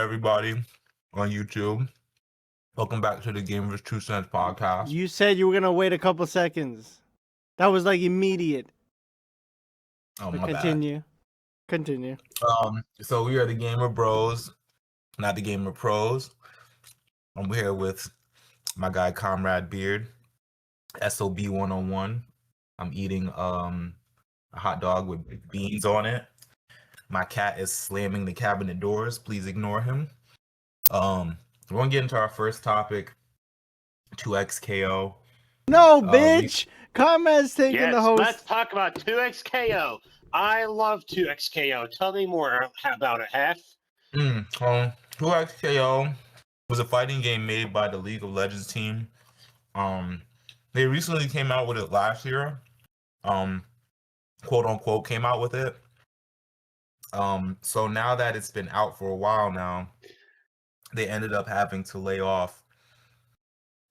everybody on YouTube? Welcome back to the Gamers 2 Cents podcast. You said you were gonna wait a couple seconds. That was like immediate. Oh, But my continue. So we are the Gamer Bros, not the Gamer Pros. I'm here with my guy Comrade Beard, SOB 101. I'm eating a hot dog with beans on it. My cat is slamming the cabinet doors. Please ignore him. We're gonna get into our first topic, 2XKO. No, bitch! Comrade's taking the host. Let's talk about 2XKO. I love 2XKO. Tell me more about it, Half. 2XKO was a fighting game made by the League of Legends team. They recently came out with it last year. Quote unquote came out with it. So now that it's been out for a while now, they ended up having to lay off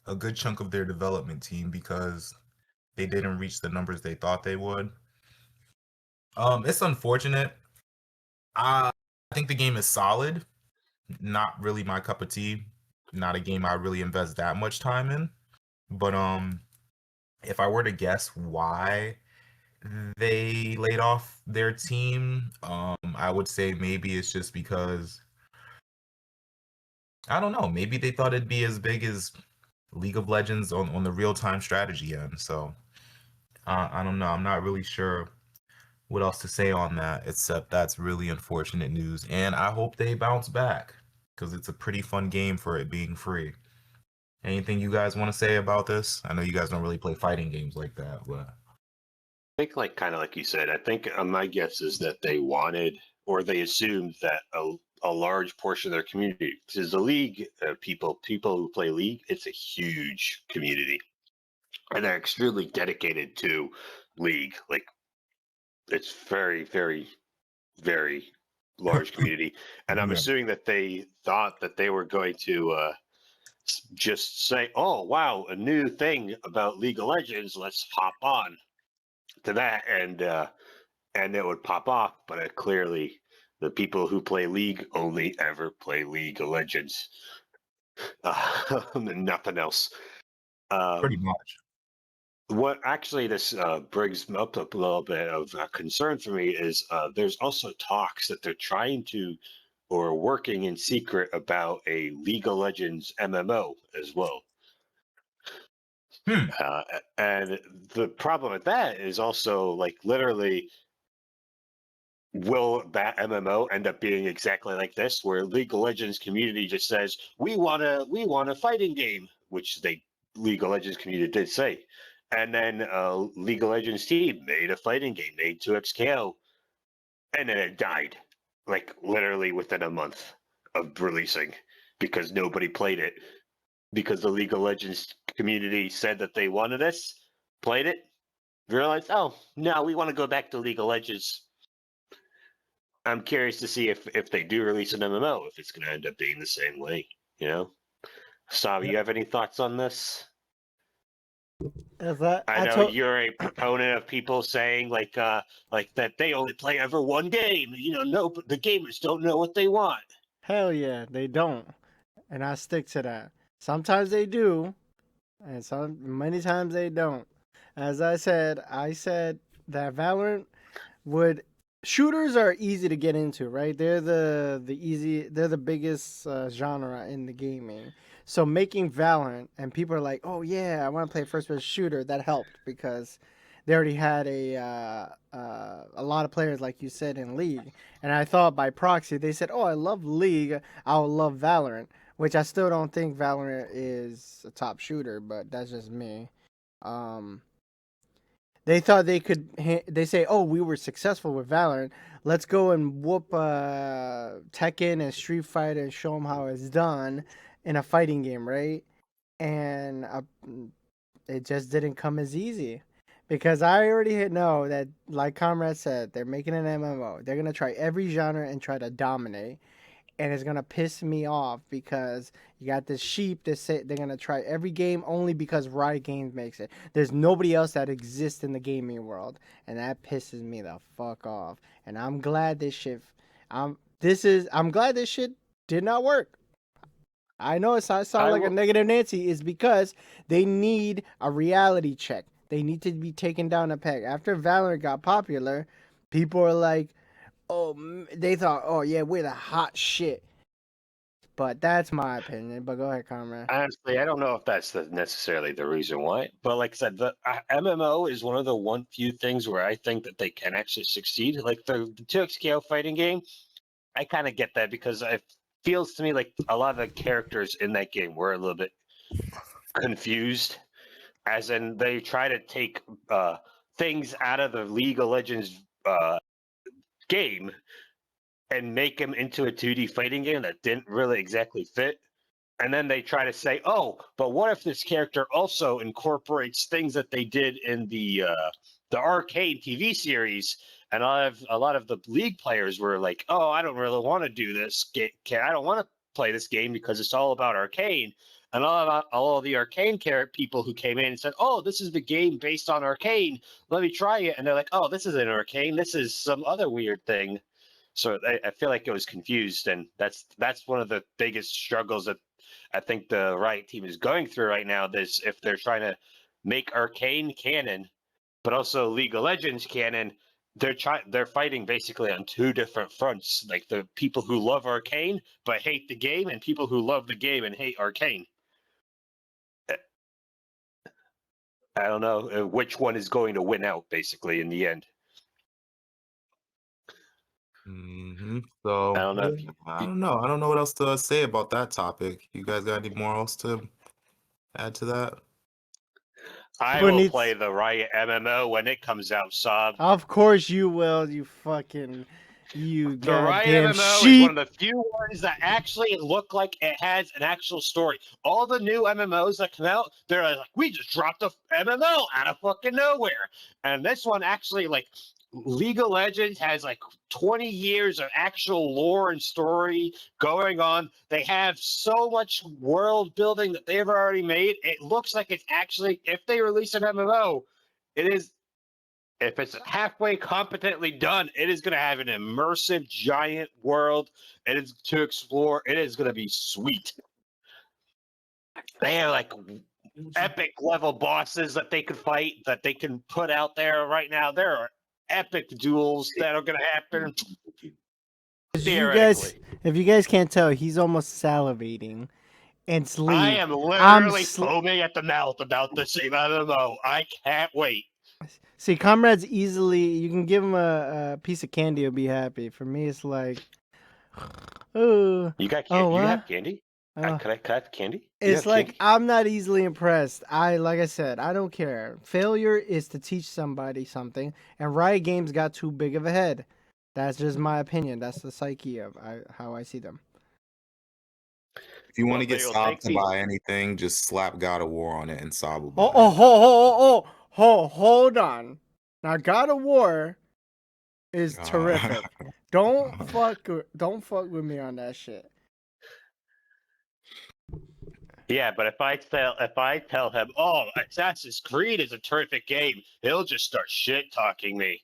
a good chunk of their development team because they didn't reach the numbers they thought they would. It's unfortunate. I think the game is solid. Not really my cup of tea. Not a game I really invest that much time in. But if I were to guess why they laid off their team, I would say maybe it's just because I don't know, maybe they thought it'd be as big as League of Legends on the real-time strategy end. So I don't know. I'm not really sure what else to say on that, except that's really unfortunate news. And I hope they bounce back because it's a pretty fun game for it being free. Anything you guys want to say about this? I know you guys don't really play fighting games like that, but I think, kind of like you said, I think my guess is that they wanted or they assumed that a large portion of their community, because the League people who play League, it's a huge community, and they're extremely dedicated to League. Like, it's very, very, very large community, and I'm assuming that they thought that they were going to just say, "Oh, wow, a new thing about League of Legends. Let's hop on to that," and it would pop off. But clearly, the people who play League only ever play League of Legends, nothing else. pretty much. What actually this brings up a little bit of concern for me is there's also talks that they're trying to or working in secret about a League of Legends MMO as well. And the problem with that is also, like, literally, will that MMO end up being exactly like this, where League of Legends community just says we want a fighting game, which League of Legends community did say, and then League of Legends team made a fighting game, made 2XKO, and then it died, like literally within a month of releasing, because nobody played it, because the League of Legends community said that they wanted this, played it, realized, oh no, we want to go back to League of Legends. I'm curious to see if they do release an MMO, if it's going to end up being the same way, you know? Sav, you have any thoughts on this? I know you're a proponent of people saying like that they only play ever one game. No, but the gamers don't know what they want. Hell yeah, they don't. And I stick to that. Sometimes they do, and many times they don't. As I said that Valorant would... Shooters are easy to get into, right? They're the biggest genre in the gaming. So making Valorant, and people are like, "Oh yeah, I want to play a first-person shooter." That helped because they already had a lot of players, like you said, in League. And I thought by proxy they said, "Oh, I love League, I'll love Valorant," which I still don't think Valorant is a top shooter, but that's just me. They thought they could. They say, "Oh, we were successful with Valorant. Let's go and whoop Tekken and Street Fighter and show them how it's done in a fighting game, right?" And it just didn't come as easy, because I already know that, like Comrade said, they're making an MMO. They're gonna try every genre and try to dominate. And it's gonna piss me off because you got this sheep that say they're gonna try every game only because Riot Games makes it. There's nobody else that exists in the gaming world, and that pisses me the fuck off. And I'm glad this shit. I'm glad this shit did not work. I know it sounds like a negative Nancy. Is because they need a reality check. They need to be taken down a peg. After Valorant got popular, people are like, oh, they thought, oh yeah, we're the hot shit. But that's my opinion. But go ahead, Comrade. Honestly, I don't know if that's necessarily the reason why. But like I said, the MMO is one of the few things where I think that they can actually succeed. Like the 2XKO fighting game, I kind of get that because it feels to me like a lot of the characters in that game were a little bit confused, as in they try to take things out of the League of Legends game and make them into a 2D fighting game that didn't really exactly fit. And then they try to say, oh, but what if this character also incorporates things that they did in the Arcane TV series? And a lot of the League players were like, oh, I don't really want to do this. I don't want to play this game because it's all about Arcane. And all of the Arcane people who came in and said, oh, this is the game based on Arcane. Let me try it. And they're like, oh, this isn't Arcane. This is some other weird thing. So I feel like it was confused. And that's one of the biggest struggles that I think the Riot team is going through right now. This, if they're trying to make Arcane canon, but also League of Legends canon, they're fighting basically on two different fronts. Like the people who love Arcane but hate the game, and people who love the game and hate Arcane. I don't know which one is going to win out, basically, in the end. So I don't know. I don't know. I don't know what else to say about that topic. You guys got any more else to add to that? I will play the Riot MMO when it comes out, Sob. Of course you will, you fucking... The Riot MMO is one of the few ones that actually look like it has an actual story. All the new MMOs that come out, they're like, we just dropped a MMO out of fucking nowhere. And this one actually, like, League of Legends has like 20 years of actual lore and story going on. They have so much world building that they've already made. It looks like it's actually, if they release an MMO, it is, if it's halfway competently done, it is going to have an immersive giant world. It is to explore. It is going to be sweet. They have like epic level bosses that they could fight, that they can put out there right now. There are epic duels that are going to happen. If you guys can't tell, he's almost salivating. And sleep. I am literally foaming at the mouth about this MMO. I can't wait. See, Comrade's easily, you can give him a piece of candy, he'll be happy. For me, it's like, oh. You got candy? You have candy? Can I have candy? It's like, candy? I'm not easily impressed. Like I said, I don't care. Failure is to teach somebody something, and Riot Games got too big of a head. That's just my opinion. That's the psyche of how I see them. If you want to get Sob to buy anything, just slap God of War on it and Sob will buy it. Hold on. Now, God of War is terrific. Don't fuck with me on that shit. Yeah, but if I tell him, oh, Assassin's Creed is a terrific game, he'll just start shit talking me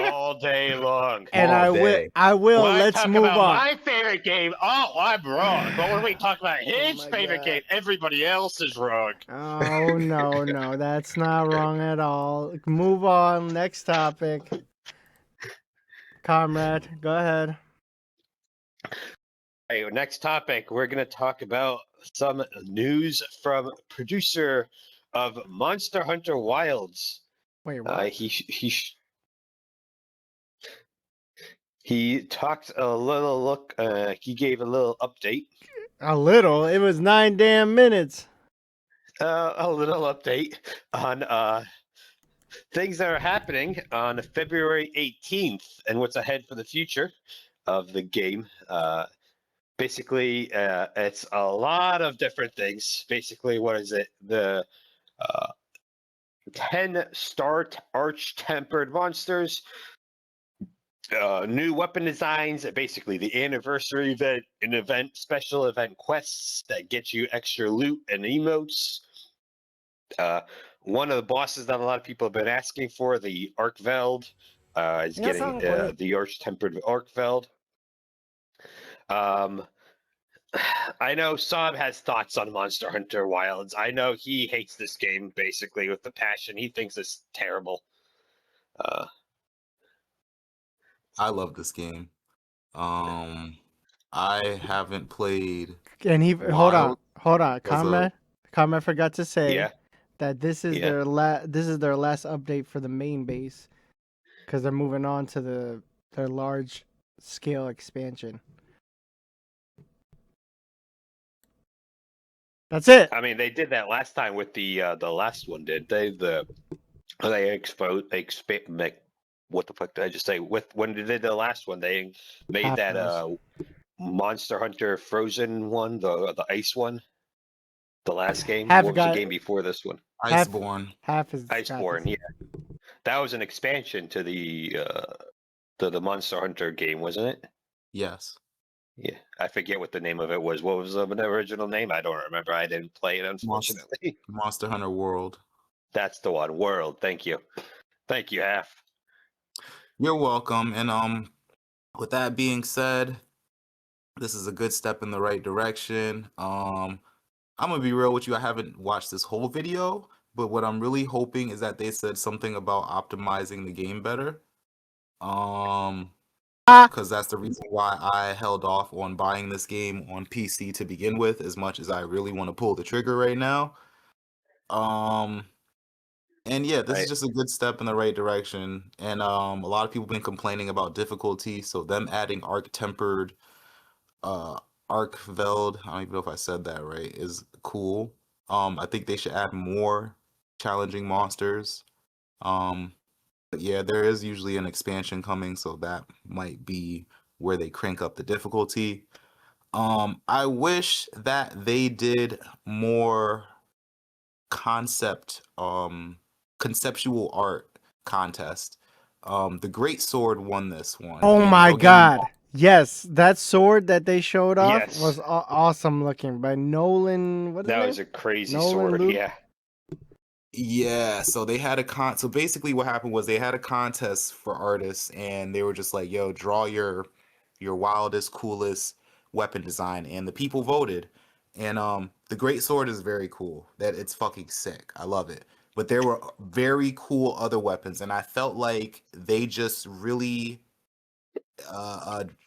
all day long. And I will. When Let's move on. My favorite game. Oh, I'm wrong. But when we talk about his favorite game, everybody else is wrong. Oh no, that's not wrong at all. Move on. Next topic. Comrade, go ahead. Hey, next topic, we're going to talk about some news from producer of Monster Hunter Wilds. Wait, what? He talked a little he gave a little update. A little? It was 9 damn minutes. A little update on things that are happening on February 18th and what's ahead for the future of the game. Basically, it's a lot of different things. Basically, what is it? The 10 star arch-tempered monsters, new weapon designs, basically the anniversary event, special event quests that get you extra loot and emotes. One of the bosses that a lot of people have been asking for, the Arkveld, is getting the arch-tempered Arkveld. I know Saab has thoughts on Monster Hunter Wilds. I know he hates this game basically with the passion. He thinks it's terrible. I love this game. I haven't played And Wild hold on. because of Comrade forgot to say Yeah, that this is yeah. their last update for the main base because they're moving on to their large scale expansion. That's it. I mean, they did that last time with the last one, did they? Like, what the fuck did I just say? With when they did the last one, they made that Half-Life. Monster Hunter Frozen one, the ice one, the last game. Half What was the got game before this one? half Iceborne. half is got Iceborne. this. Yeah, that was an expansion to the Monster Hunter game, wasn't it? Yes. Yeah, I forget what the name of it was. What was the original name? I don't remember. I didn't play it, unfortunately. Monster Hunter World. That's the one. World. Thank you. Thank you, Half. You're welcome. And with that being said, this is a good step in the right direction. I'm gonna be real with you. I haven't watched this whole video, but what I'm really hoping is that they said something about optimizing the game better. Because that's the reason why I held off on buying this game on PC to begin with, as much as I really want to pull the trigger right now. And yeah, this is just a good step in the right direction. And a lot of people have been complaining about difficulty, so them adding arc tempered arc veld, I don't even know if I said that right, is cool. I think they should add more challenging monsters. But yeah, there is usually an expansion coming, so that might be where they crank up the difficulty. I wish that they did more concept conceptual art contest. The Great Sword won this one. Oh And my don't get me god. wrong, Yes, that sword that they showed off Yes. was awesome looking by Nolan. What is That his was name? a crazy Nolan sword. Luke? Yeah. yeah, so they had a so basically what happened was they had a contest for artists and they were just like, yo, draw your wildest, coolest weapon design, and the people voted. And the Great Sword is very cool. That it's fucking sick. I love it. But there were very cool other weapons, and I felt like they just really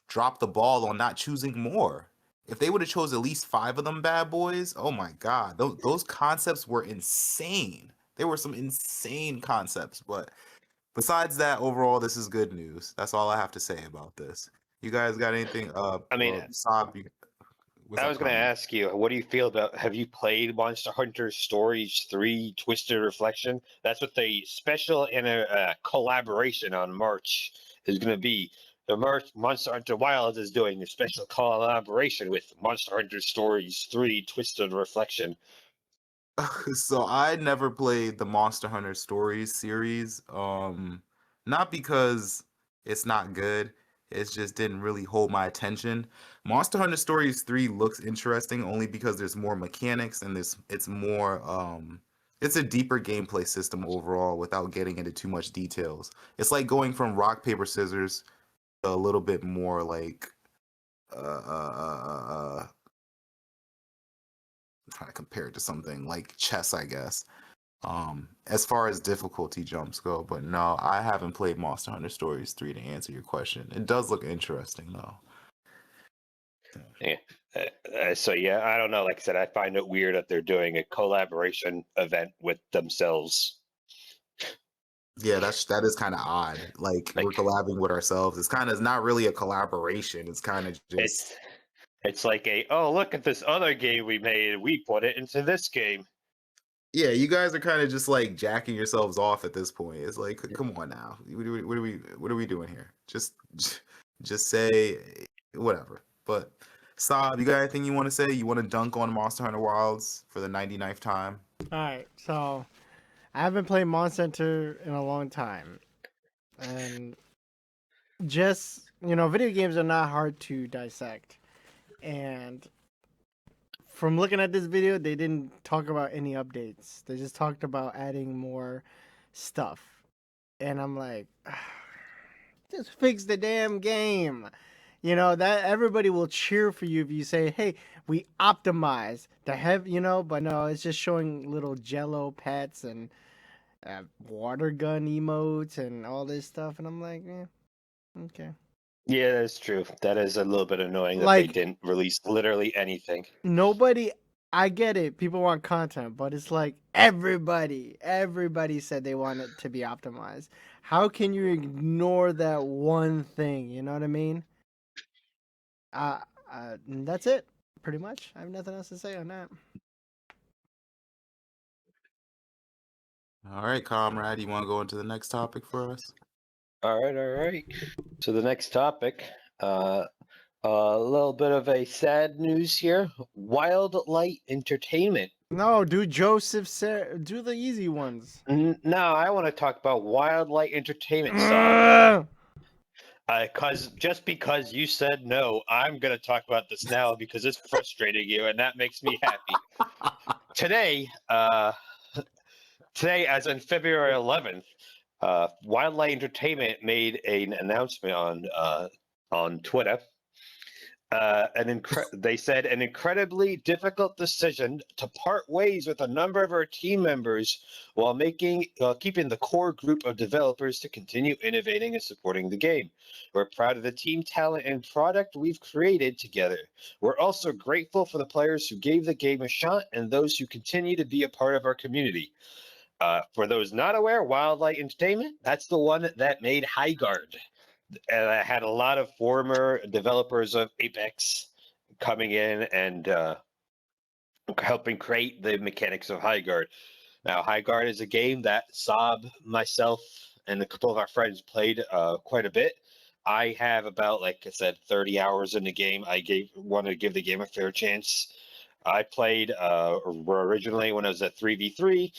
dropped the ball on not choosing more. If they would have chose at least 5 of them bad boys, oh my god, those concepts were insane. There were some insane concepts, but besides that, overall, this is good news. That's all I have to say about this. You guys got anything? I mean, Saab, what's I up, was going to comment? ask you, what do you feel about? Have you played Monster Hunter Stories 3 Twisted Reflection? That's what the special in a collaboration on March is going to be. The Monster Hunter Wilds is doing a special collaboration with Monster Hunter Stories 3 Twisted Reflection. So I never played the Monster Hunter Stories series. Not because it's not good. It just didn't really hold my attention. Monster Hunter Stories 3 looks interesting only because there's more mechanics and it's more it's a deeper gameplay system overall without getting into too much details. It's like going from rock, paper, scissors to a little bit more like I'm trying to compare it to something like chess, I guess. As far as difficulty jumps go, but no, I haven't played Monster Hunter Stories 3 to answer your question. It does look interesting though. Yeah. So yeah, I don't know. Like I said, I find it weird that they're doing a collaboration event with themselves. Yeah, that is kind of odd. Like we're Like collabing with ourselves. It's not really a collaboration. It's kind of just it's like oh, look at this other game we made. We put it into this game. yeah. You guys are kind of just like jacking yourselves off at this point. It's like, come on now. What are we doing here? Just say whatever. But Saab, you got anything you want to say? You want to dunk on Monster Hunter Wilds for the 99th time? All right, so I haven't played Monster Hunter in a long time, and just video games are not hard to dissect. And from looking at this video, they didn't talk about any updates. They just talked about adding more stuff, and I'm like, just fix the damn game. You know, that everybody will cheer for you if you say, "Hey, we optimize the but no, it's just showing little jello pets and water gun emotes and all this stuff, and I'm like, okay. Yeah, that's true. That is a little bit annoying that they Like, didn't release literally anything. nobody, I get it, people want content, but it's like everybody said they want it to be optimized. How can you ignore that one thing? You know what I mean? That's it, pretty much. I have nothing else to say on that. All right, comrade, you want to go into the next topic for us? All right. So the next topic, a little bit of a sad news here. Wildlight Entertainment. No, do do the easy ones. No, I want to talk about Wildlight Entertainment. Because you said no, I'm going to talk about this now because it's frustrating you, and that makes me happy. Today, as in February 11th, Wildlight Entertainment made an announcement on Twitter. They said an incredibly difficult decision to part ways with a number of our team members while keeping the core group of developers to continue innovating and supporting the game. We're proud of the team talent and product we've created together. We're also grateful for the players who gave the game a shot and those who continue to be a part of our community. For those not aware, Wildlight Entertainment, that's the one that made Highguard. And I had a lot of former developers of Apex coming in and helping create the mechanics of Highguard. Now, Highguard is a game that Sob, myself, and a couple of our friends played quite a bit. I have about, like I said, 30 hours in the game. Wanted to give the game a fair chance. I played originally when I was at 3v3.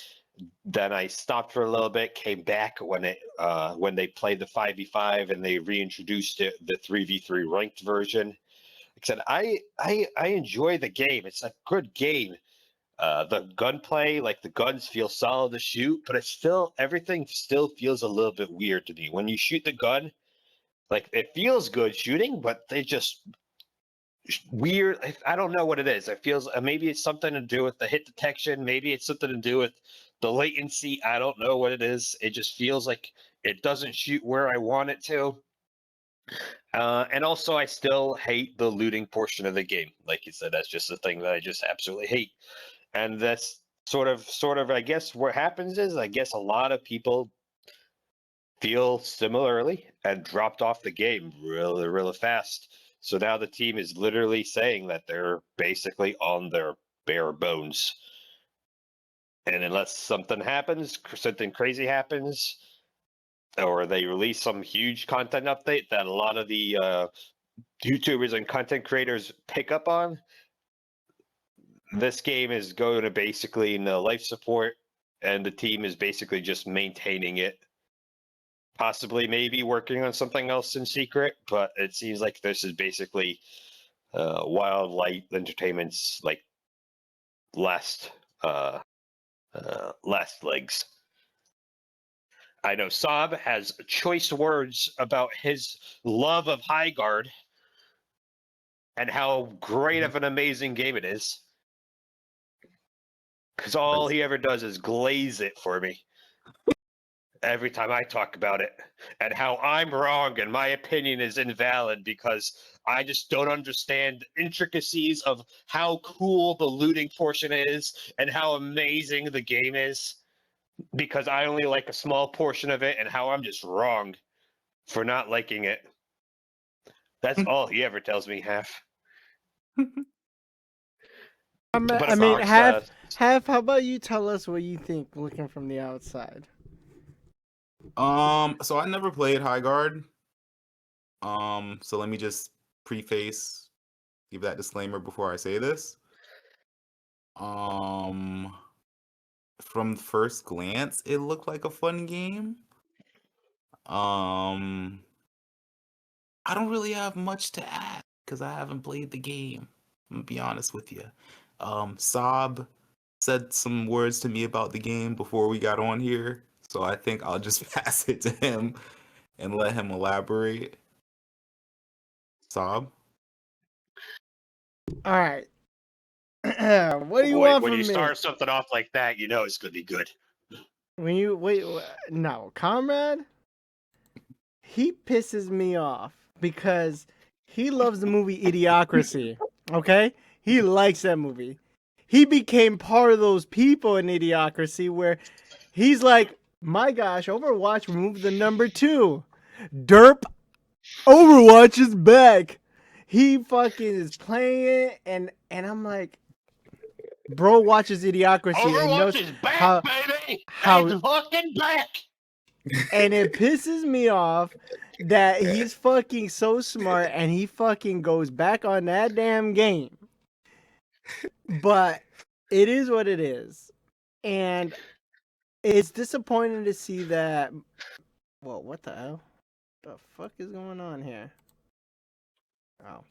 Then I stopped for a little bit, came back when they played the 5v5 and they reintroduced the 3v3 ranked version. Except I enjoy the game. It's a good game. The gunplay, like the guns feel solid to shoot, but everything still feels a little bit weird to me. When you shoot the gun, like it feels good shooting, but they just weird. I don't know what it is. It feels maybe it's something to do with the hit detection. Maybe it's something to do with the latency. I don't know what it is. It just feels like it doesn't shoot where I want it to. And also, I still hate the looting portion of the game. Like you said, that's just the thing that I just absolutely hate. And that's sort of, I guess what happens is, I guess a lot of people feel similarly and dropped off the game really fast. So now the team is literally saying that they're basically on their bare bones. And unless something crazy happens, or they release some huge content update that a lot of the YouTubers and content creators pick up on, this game is going to basically no life support, and the team is basically just maintaining it. Possibly maybe working on something else in secret, but it seems like this is basically Wildlight Entertainment's like last legs. I know Sob has choice words about his love of Highguard and how great of an amazing game it is. Because all he ever does is glaze it for me every time I talk about it, and how I'm wrong and my opinion is invalid because I just don't understand the intricacies of how cool the looting portion is and how amazing the game is, because I only like a small portion of it, and how I'm just wrong for not liking it. That's all he ever tells me, Half. I mean, half. How about you tell us what you think, looking from the outside? So I never played Highguard. So let me just give that disclaimer before I say this. From first glance, it looked like a fun game. I don't really have much to add because I haven't played the game. I'm gonna be honest with you. Sob said some words to me about the game before we got on here, so I think I'll just pass it to him and let him elaborate. Sob. All right. What do you Boy, want when from you me? start something off like that, you know it's going to be good. When you wait, no, Comrade, he pisses me off because he loves the movie Idiocracy. Okay, he likes that movie. He became part of those people in Idiocracy where he's like, my gosh, Overwatch removed the number 2. Derp, Overwatch is back. He fucking is playing it, and I'm like, bro watches Idiocracy and knows Overwatch is back, how baby! how It's fucking back! and it pisses me off that he's fucking so smart and he fucking goes back on that damn game. But it is what it is. And it's disappointing to see that. Well, what the hell? The fuck is going on here? Oh.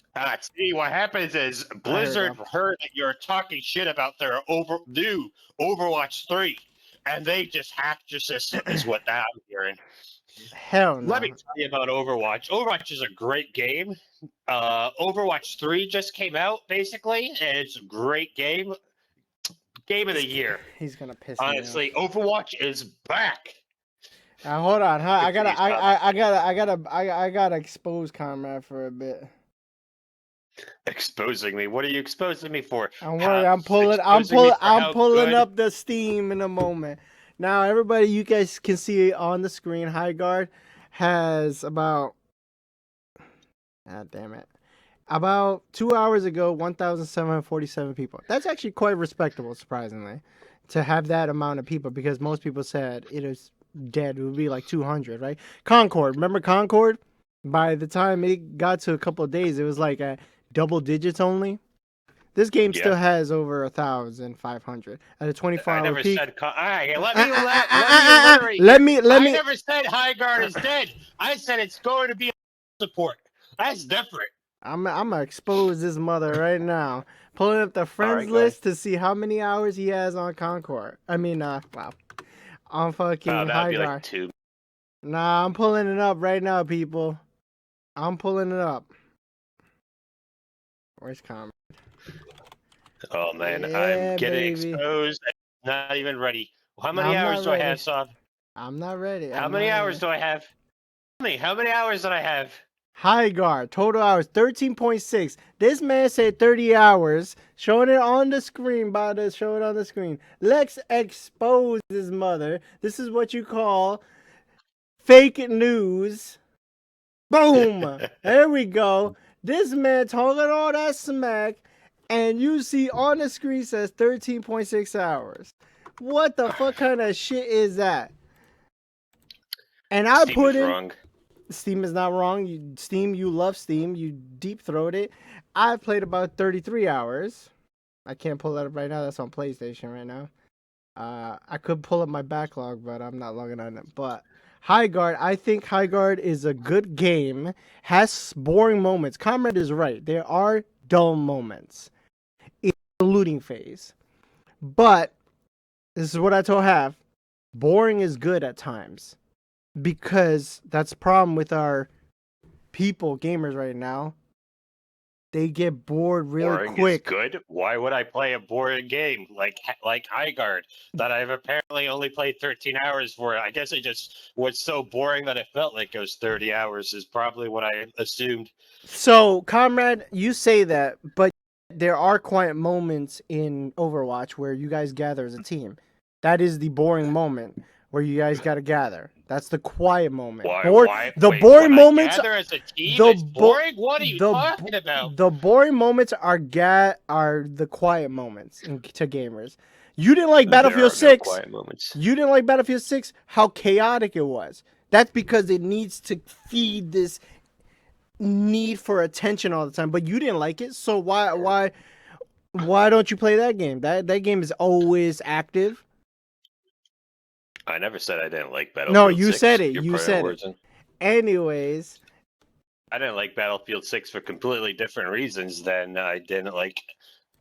See, what happens is Blizzard heard that you're talking shit about their new Overwatch 3, and they just hacked your system, is what I'm hearing. Hell no. Let me tell you about Overwatch. Overwatch is a great game. Overwatch 3 just came out, basically, and it's a great game. Game of the year. He's gonna piss Honestly, me off. Overwatch is back. Hold on, huh? I gotta expose Comrade for a bit. Exposing me? What are you exposing me for? I'm worried. I'm pulling up the Steam in a moment. Now, everybody, you guys can see on the screen, High Guard has about, damn it, about 2 hours ago, 1,747 people. That's actually quite respectable, surprisingly, to have that amount of people, because most people said it is dead. It would be like 200, right? Concord, remember Concord? By the time it got to a couple of days, it was like at double digits only. This game still has over 1,500 at a 24-hour peak. Let me. I never said High Guard is dead. I said it's going to be support. That's different. I'm gonna expose this mother right now. Pulling up the friends list to see how many hours he has on Concord. I mean, wow, on fucking High Guard. Like 2. Nah, I'm pulling it up right now, people. I'm pulling it up. Where's Comrade? Oh man, I'm getting exposed. Not even ready. How many hours do I have, Sob? I'm not ready. How many hours do I have? How many hours did I have? High Guard, total hours 13.6. This man said 30 hours. Showing it on the screen, show it on the screen. Let's expose his mother. This is what you call fake news. Boom. There we go. This man talking all that smack, and you see on the screen says 13.6 hours. What the fuck kind of shit is that? And I put in... wrong. Steam is not wrong. You love Steam. You deep throat it. I've played about 33 hours. I can't pull that up right now. That's on PlayStation right now. I could pull up my backlog, but I'm not logging on it. But High Guard, I think High Guard is a good game. Has boring moments. Comrade is right. There are dull moments in the looting phase. But this is what I told Half. Boring is good at times. Because that's the problem with our people, gamers right now. They get bored really boring quick. Is good. Why would I play a boring game like High Guard that I've apparently only played 13 hours for? I guess it just was so boring that it felt like it was 30 hours is probably what I assumed. So, Comrade, you say that, but there are quiet moments in Overwatch where you guys gather as a team. That is the boring moment where you guys got to gather. That's the quiet moment. The boring moments. Gather as a team is boring. What are you talking about? The boring moments are the quiet moments to gamers. You didn't like Battlefield 6. No quiet moments. You didn't like Battlefield 6. How chaotic it was. That's because it needs to feed this need for attention all the time. But you didn't like it, so why don't you play that game? That game is always active. I never said I didn't like Battlefield 6. No, you said it. You said it. Anyways. I didn't like Battlefield 6 for completely different reasons than I didn't like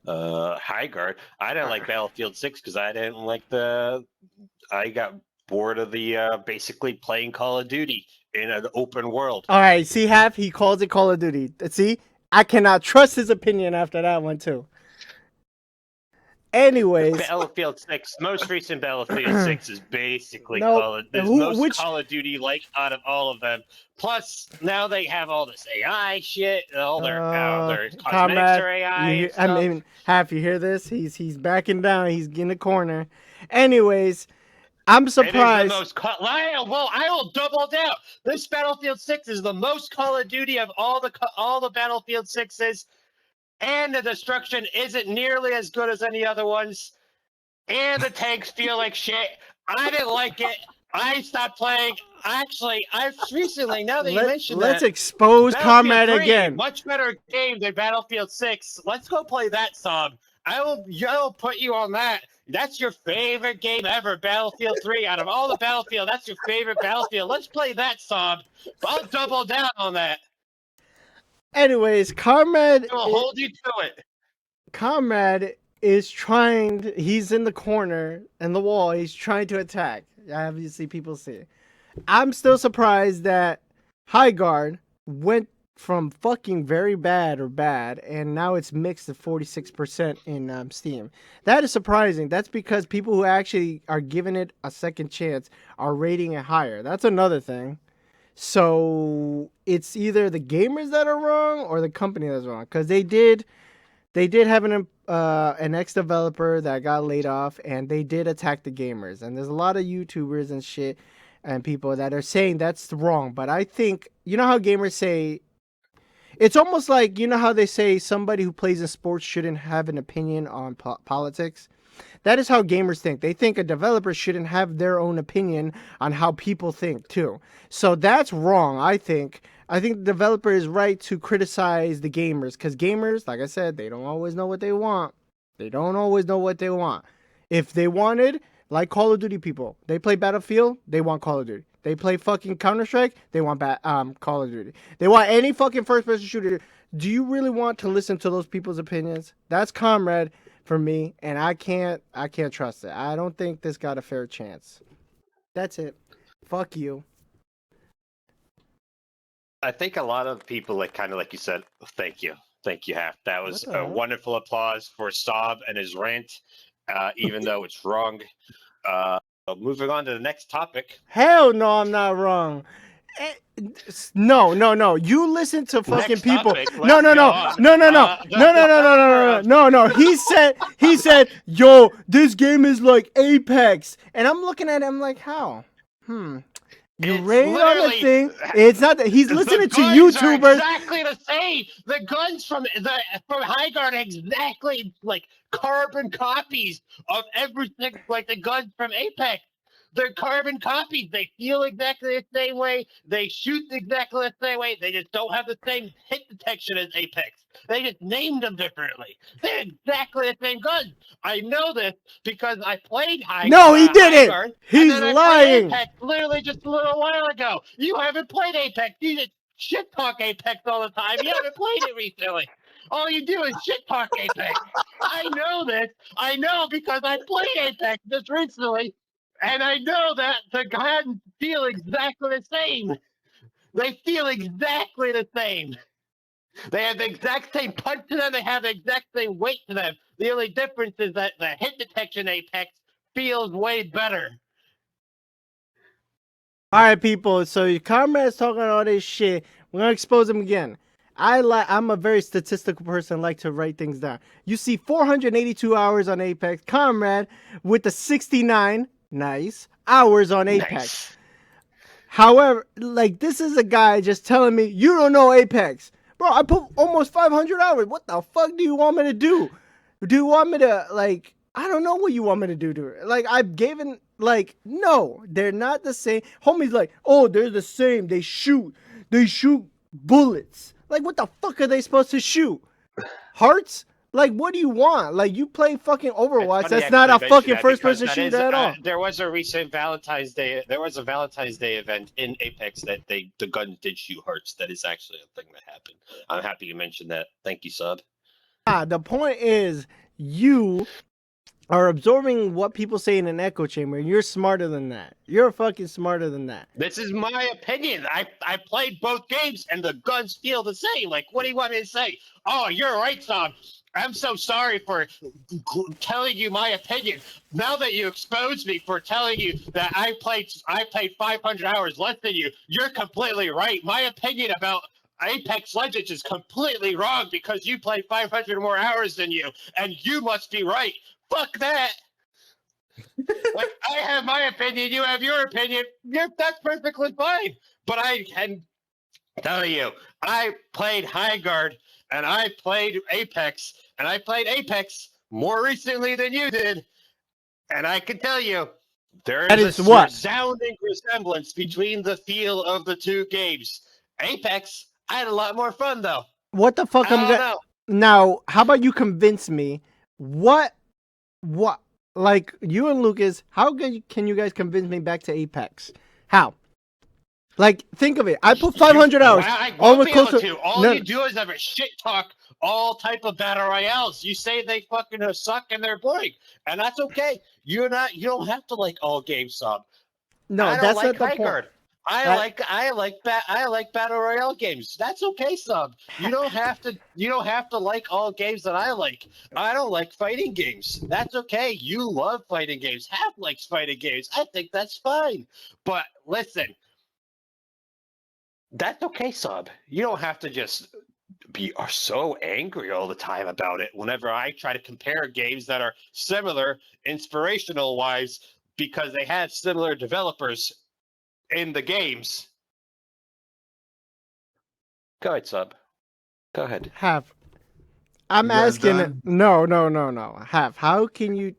High Guard. I didn't like Battlefield 6 because I didn't like I got bored of the basically playing Call of Duty. in an open world. All right, see, he calls it Call of Duty. See, I cannot trust his opinion after that one too. Anyways, Battlefield 6, most recent Battlefield 6 is basically no, Call of Duty like out of all of them. Plus, now they have all this AI shit, all their cosmetics Comrade, are AI. You hear this? He's backing down. He's in the corner. Anyways, I'm surprised. It is the most I will double down. This Battlefield 6 is the most Call of Duty of all the Battlefield 6s. And the destruction isn't nearly as good as any other ones. And the tanks feel like shit. I didn't like it. I stopped playing. Actually, I've recently, now that you mentioned let's expose Comrade 3, again. Much better game than Battlefield 6. Let's go play that song. I will put you on that. That's your favorite game ever, Battlefield 3. Out of all the Battlefield, that's your favorite Battlefield. Let's play that song. I'll double down on that. Anyways, Comrade I'll hold you to it. Comrade is trying. He's in the corner and the wall. He's trying to attack. Obviously, people see it. I'm still surprised that High Guard went from fucking very bad or bad, and now it's mixed at 46% in Steam. That is surprising. That's because people who actually are giving it a second chance are rating it higher. That's another thing. So it's either the gamers that are wrong or the company that's wrong, because they did have an ex-developer that got laid off, and they did attack the gamers. And there's a lot of YouTubers and shit and people that are saying that's wrong. But I think, you know how gamers say, it's almost like, you know how they say somebody who plays in sports shouldn't have an opinion on politics? That is how gamers think. They think a developer shouldn't have their own opinion on how people think too. So that's wrong, I think. I think the developer is right to criticize the gamers, because gamers, like I said, they don't always know what they want. They don't always know what they want. If they wanted, like Call of Duty people, they play Battlefield, they want Call of Duty. They play fucking Counter-Strike, they want Call of Duty. They want any fucking first-person shooter. Do you really want to listen to those people's opinions? That's Comrade for me, and I can't trust it. I don't think this got a fair chance. That's it. Fuck you. I think a lot of people, like you said, thank you, Half. That was a wonderful applause for Sob and his rant, even though it's wrong. Moving on to the next topic. Hell no, I'm not wrong. No. You listen to fucking people. No. He said, yo, this game is like Apex. And I'm looking at him like, how? You raid on the thing. It's not that he's listening to YouTubers. Are exactly the same. The guns from High Guard are exactly like carbon copies of everything, like the guns from Apex. They're carbon copies. They feel exactly the same way. They shoot exactly the same way. They just don't have the same hit detection as Apex. They just named them differently. They're exactly the same guns. I know this because I played High Guard. No, he didn't. He's lying. Apex literally just a little while ago. You haven't played Apex. You just shit talk Apex all the time. You haven't played it recently. All you do is shit talk Apex. I know this. I know because I played Apex just recently. And I know that the guns feel exactly the same. They feel exactly the same. They have the exact same punch to them. They have the exact same weight to them. The only difference is that the hit detection Apex feels way better. All right, people. So your comrade's talking all this shit. We're gonna expose him again. I'm a very statistical person. Like to write things down. You see 482 hours on Apex. Comrade with the 69 hours on Apex. Nice. However, like, this is a guy just telling me, you don't know Apex. Bro, I put almost 500 hours. What the fuck do you want me to do? Do you want me to, like, I don't know what you want me to do to it. Like, I've given, like, no, they're not the same. Homie's like, oh, they're the same. They shoot bullets. Like, what the fuck are they supposed to shoot? Hearts? Like, what do you want? Like, you play fucking Overwatch. That's not a fucking first-person shooter at all. There was a recent Valentine's Day. There was a Valentine's Day event in Apex that the guns did shoot hearts. That is actually a thing that happened. I'm happy you mentioned that. Thank you, Sub. The point is, you are absorbing what people say in an echo chamber. You're smarter than that. You're fucking smarter than that. This is my opinion. I played both games and the guns feel the same. Like, what do you want me to say? Oh, you're right, Tom. I'm so sorry for telling you my opinion. Now that you exposed me for telling you that I played 500 hours less than you, you're completely right. My opinion about Apex Legends is completely wrong because you played 500 more hours than you, and you must be right. Fuck that. Like, I have my opinion, you have your opinion. That's perfectly fine. But I can tell you, I played High Guard and I played Apex, and I played Apex more recently than you did. And I can tell you, there That is is a what? resounding resemblance between the feel of the two games. Apex, I had a lot more fun though. What the fuck I I'm don't gonna know. now? How about you convince me? What? Like you and Lucas? How can you guys convince me back to Apex? How? Like, think of it. I put 500 hours. I won't Almost be close able to. to. All No, you do is ever shit talk all type of battle royales. You say they fucking suck and they're boring, and that's okay. You don't have to like all games, sub. no, I don't that's like not the High point. Guard. I That- like battle royale games. That's okay, sub. You don't have to like all games that I like. I don't like fighting games. That's okay. You love fighting games. Half likes fighting games. I think that's fine. But listen, that's okay, sub. You don't have to just are so angry all the time about it whenever I try to compare games that are similar inspirational wise because they had similar developers in the games. Go ahead, sub. Go ahead. Half. I'm You guys asking. done? No. Half. How can you?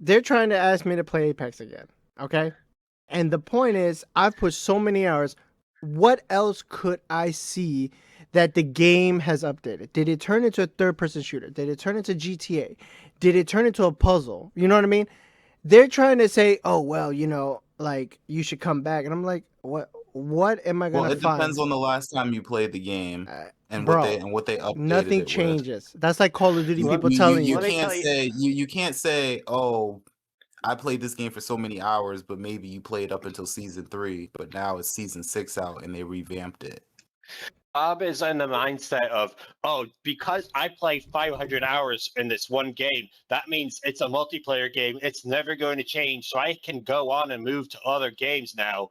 They're trying to ask me to play Apex again. Okay. And the point is, I've put so many hours. What else could I see that the game has updated? Did it turn into a third-person shooter? Did it turn into GTA? Did it turn into a puzzle? You know what I mean? They're trying to say, "Oh well, like you should come back," and I'm like, "What? What am I Well, gonna it find?" depends on the last time you played the game and what Bro, they updated nothing it with. changes. That's like Call of Duty You, people you, telling you you. Let me can't tell you- say you can't say, oh, I played this game for so many hours, but maybe you played up until season 3, but now it's season 6 out and they revamped it. Bob is in the mindset of, oh, because I played 500 hours in this one game, that means it's a multiplayer game. It's never going to change. So I can go on and move to other games now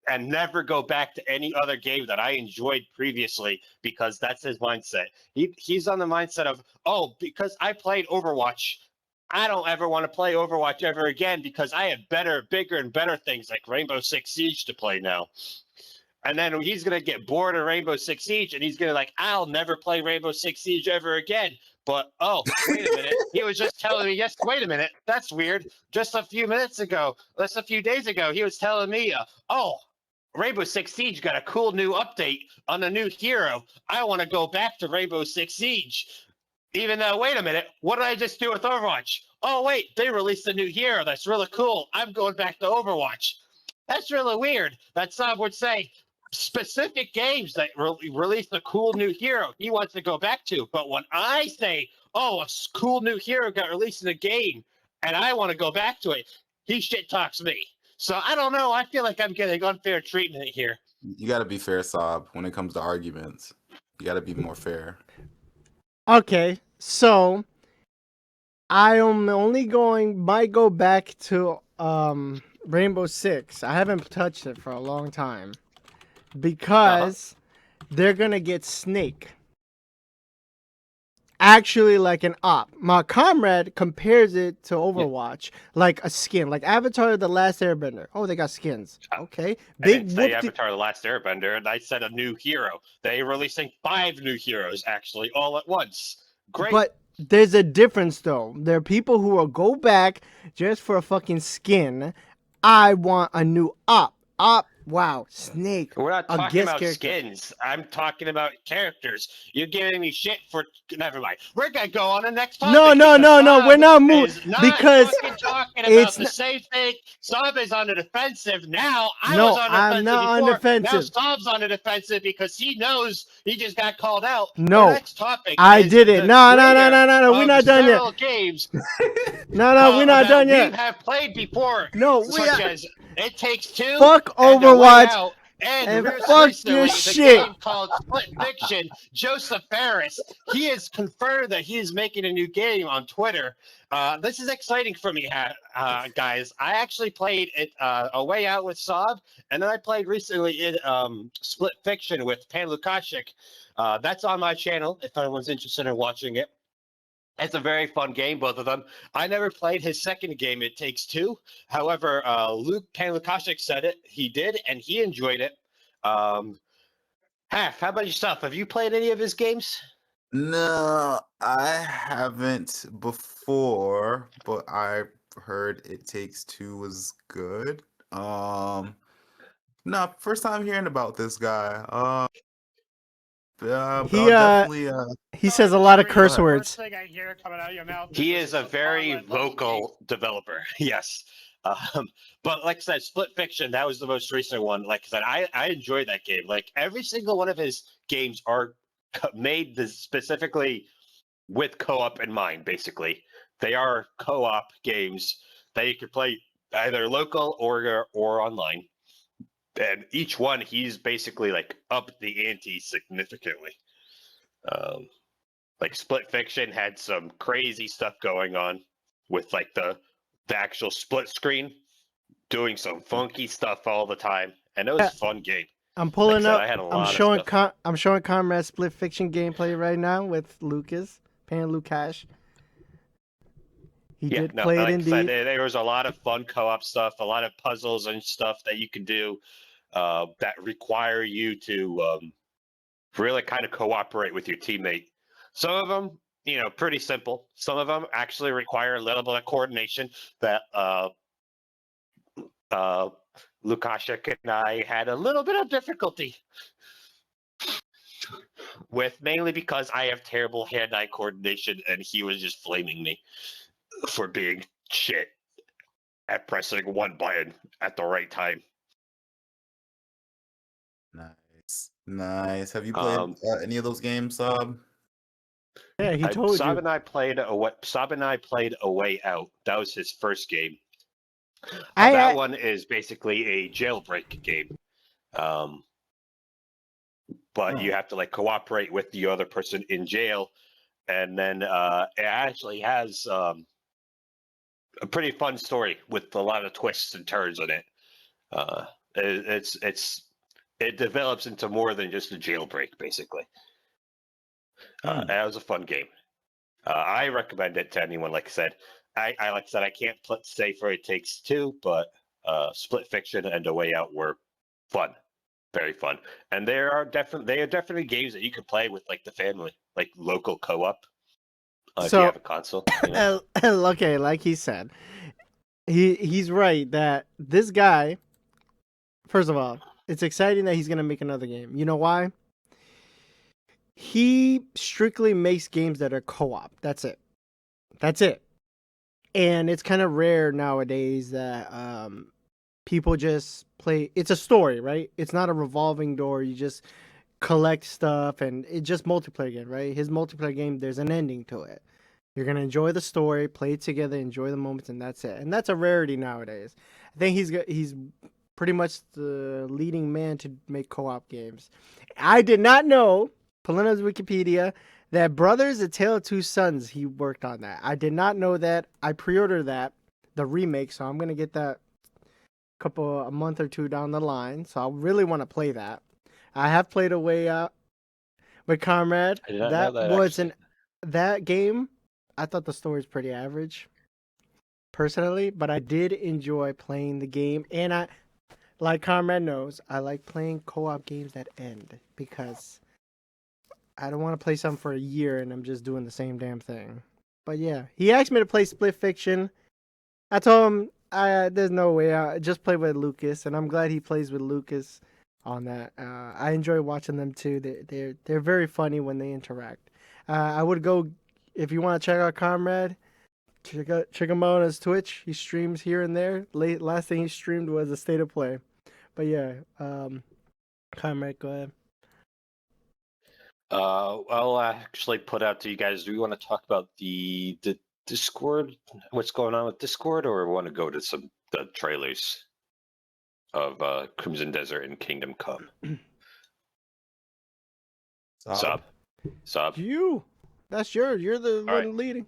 and never go back to any other game that I enjoyed previously because that's his mindset. He's on the mindset of, oh, because I played Overwatch, I don't ever want to play Overwatch ever again because I have better, bigger, and better things like Rainbow Six Siege to play now. And then he's going to get bored of Rainbow Six Siege and he's going to like, I'll never play Rainbow Six Siege ever again. But, oh, wait a minute. He was just telling me, yes, wait a minute. That's weird. Just a few days ago, he was telling me, oh, Rainbow Six Siege got a cool new update on a new hero. I want to go back to Rainbow Six Siege. Even though, wait a minute, what did I just do with Overwatch? Oh, wait, they released a new hero. That's really cool. I'm going back to Overwatch. That's really weird. That Sob would say, specific games that release a cool new hero he wants to go back to. But when I say, oh, a cool new hero got released in a game and I want to go back to it, he shit talks me. So I don't know. I feel like I'm getting unfair treatment here. You got to be fair, Saab, when it comes to arguments. You got to be more fair. Okay, so I am might go back to Rainbow Six. I haven't touched it for a long time because they're gonna get Snake. Actually, like an op. My comrade compares it to Overwatch, like a skin, like Avatar: The Last Airbender. Oh, they got skins. Okay, I didn't say whoop-de- Avatar: The Last Airbender, and I said a new hero. They're releasing 5 new heroes actually all at once. Great. But there's a difference, though. There are people who will go back just for a fucking skin. I want a new op. Wow, Snake. We're not A talking guest about character. skins. I'm talking about characters. You're giving me shit for. Never mind. We're gonna go on the next topic. No. because We're not Sob moving is not because fucking talking it's about the same thing. Sob is on the defensive now. I No, was on the I'm defensive not on before. Now defensive. Sob's on the defensive because he knows he just got called out. No, The next topic I is did it. the No. creator We're of not done yet. several games No, we're not that done we yet. have played before, No, such as It Takes Two, Fuck and A Way Overwatch Out, and and most fuck recently, your the shit. game called Split Fiction. Joseph Ferris, he has confirmed that he is making a new game on Twitter. This is exciting for me, guys. I actually played it A Way Out with Sob, and then I played recently in Split Fiction with Pan Lukashik. That's on my channel if anyone's interested in watching it. It's a very fun game, both of them. I never played his second game, It Takes Two. However, Luke Pan Lukashik said it. He did, and he enjoyed it. Half, how about yourself? Have you played any of his games? No, I haven't before, but I heard It Takes Two was good. No, first time hearing about this guy. But He definitely. he says a lot of Jeffrey, curse the words. First thing I hear coming out of your mouth. He this is a very far-left fucking vocal developer. Yes. But like I said, Split Fiction, that was the most recent one. Like I said, I enjoyed that game. Like every single one of his games are made specifically with co-op in mind, basically. They are co-op games that you can play either local or online. And each one, he's basically like up the ante significantly. Like Split Fiction had some crazy stuff going on with like the actual split screen, doing some funky stuff all the time, and it was a fun game. I'm pulling Like I said, up. I had a I'm lot of showing. stuff. I'm showing Comrade Split Fiction gameplay right now with Lucas, Pan Lukash. He did play it like I indeed. said, there was a lot of fun co-op stuff, a lot of puzzles and stuff that you can do that require you to really kind of cooperate with your teammate. Some of them, pretty simple. Some of them actually require a little bit of coordination that Lukashik and I had a little bit of difficulty with, mainly because I have terrible hand-eye coordination and he was just flaming me for being shit at pressing one button at the right time. Nice. Have you played any of those games, Sob? Yeah, he told Sob you. and I played A Way Out. That was his first game. That one is basically a jailbreak game. But you have to like cooperate with the other person in jail, and then it actually has a pretty fun story with a lot of twists and turns in it. It develops into more than just a jailbreak, basically. That was a fun game. I recommend it to anyone. Like I said, I can't say for It Takes Two, but Split Fiction and A Way Out were fun, very fun, and they are definitely games that you can play with like the family, like local co-op. If you have a console. Okay, like he said, he's right that this guy. First of all, it's exciting that he's gonna make another game. You know why? He strictly makes games that are co-op. That's it. And it's kind of rare nowadays that people just play. It's a story, right? It's not a revolving door. You just collect stuff, and it's just multiplayer game, right? His multiplayer game, there's an ending to it. You're gonna enjoy the story, play it together, enjoy the moments, and that's it. And that's a rarity nowadays. I think he's pretty much the leading man to make co-op games. I did not know, pulling up Wikipedia, that Brothers: A Tale of Two Sons, he worked on that. I did not know that. I pre-ordered that, the remake, so I'm going to get that a month or two down the line. So I really want to play that. I have played A Way Out with Comrade. That game, I thought the story was pretty average, personally, but I did enjoy playing the game, and like Comrade knows, I like playing co-op games that end because I don't want to play something for a year and I'm just doing the same damn thing. But yeah, he asked me to play Split Fiction. I told him There's no way. I just played with Lucas, and I'm glad he plays with Lucas on that. I enjoy watching them too. They're very funny when they interact. I would go if you want to check out Comrade. Check him out on his Twitch. He streams here and there. Last thing he streamed was a state of play. But yeah, Comrade, go ahead. I'll actually put out to you guys. Do we want to talk about the Discord? What's going on with Discord, or want to go to the trailers of Crimson Desert and Kingdom Come? Sob. That's yours. You're the one right. leading.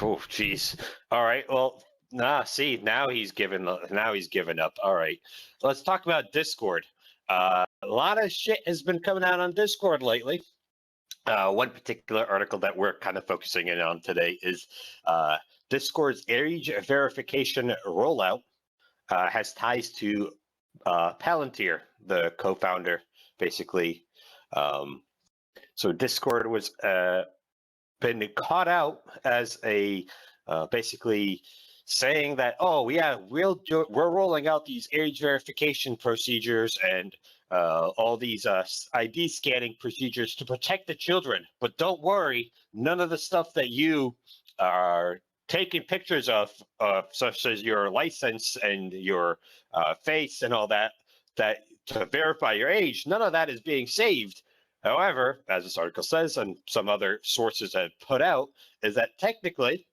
Oh, jeez. All right. Well, see, now he's given up. All right. Let's talk about Discord. A lot of shit has been coming out on Discord lately. One particular article that we're kind of focusing in on today is Discord's age verification rollout has ties to Palantir, the co-founder, basically. So Discord was been caught out as a basically saying that, oh yeah, we're rolling out these age verification procedures and all these ID scanning procedures to protect the children. But don't worry, none of the stuff that you are taking pictures of, such as your license and your face and all that to verify your age, none of that is being saved. However, as this article says, and some other sources have put out, is that technically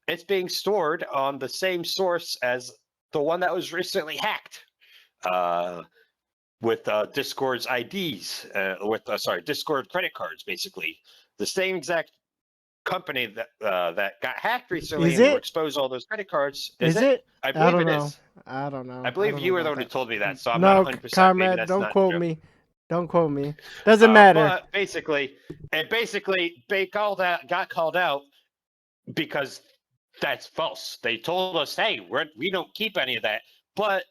it's being stored on the same source as the one that was recently hacked, with Discord's IDs, Discord credit cards, basically. The same exact company that got hacked recently and exposed all those credit cards. Is it? I believe it is. I don't know. I believe you were the one who told me that, so I'm no, not 100%. Comrade, don't quote me. Don't quote me. Doesn't matter. But basically, they got called out because that's false. They told us, hey, we don't keep any of that, but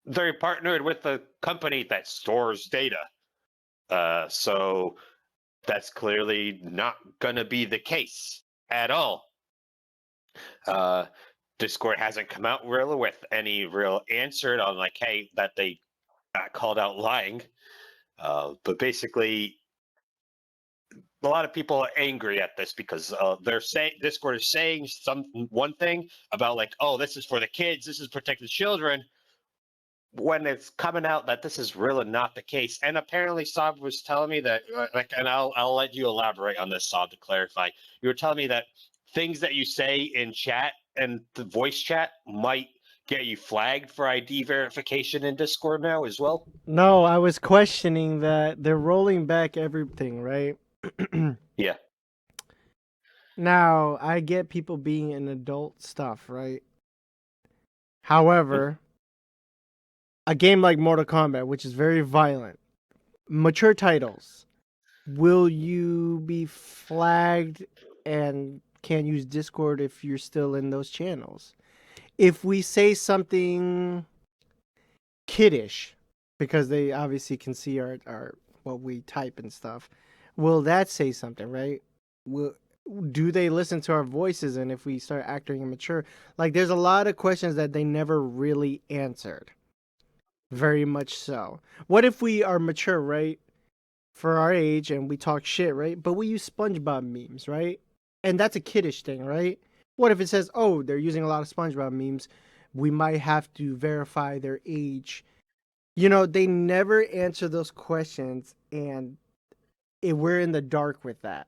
they're partnered with the company that stores data. So that's clearly not going to be the case at all. Discord hasn't come out really with any real answer on like, hey, that they got called out lying. But basically, a lot of people are angry at this because they're saying Discord is saying one thing about like, oh, this is for the kids, this is protected children, when it's coming out that this is really not the case. And apparently, Sob was telling me that, and I'll let you elaborate on this, Sob, to clarify. You were telling me that things that you say in chat and the voice chat might get you flagged for ID verification in Discord now as well? No, I was questioning that they're rolling back everything, right? Yeah. Now, I get people being an adult stuff, right? However, a game like Mortal Kombat, which is very violent, mature titles, will you be flagged and can't use Discord if you're still in those channels? If we say something kiddish, because they obviously can see our what we type and stuff, will that say something, right? Do they listen to our voices? And if we start acting immature, like there's a lot of questions that they never really answered. Very much so. What if we are mature, right? For our age and we talk shit, right? But we use SpongeBob memes, right? And that's a kiddish thing, right? What if it says, oh, they're using a lot of SpongeBob memes, we might have to verify their age? You know, they never answer those questions, and we're in the dark with that.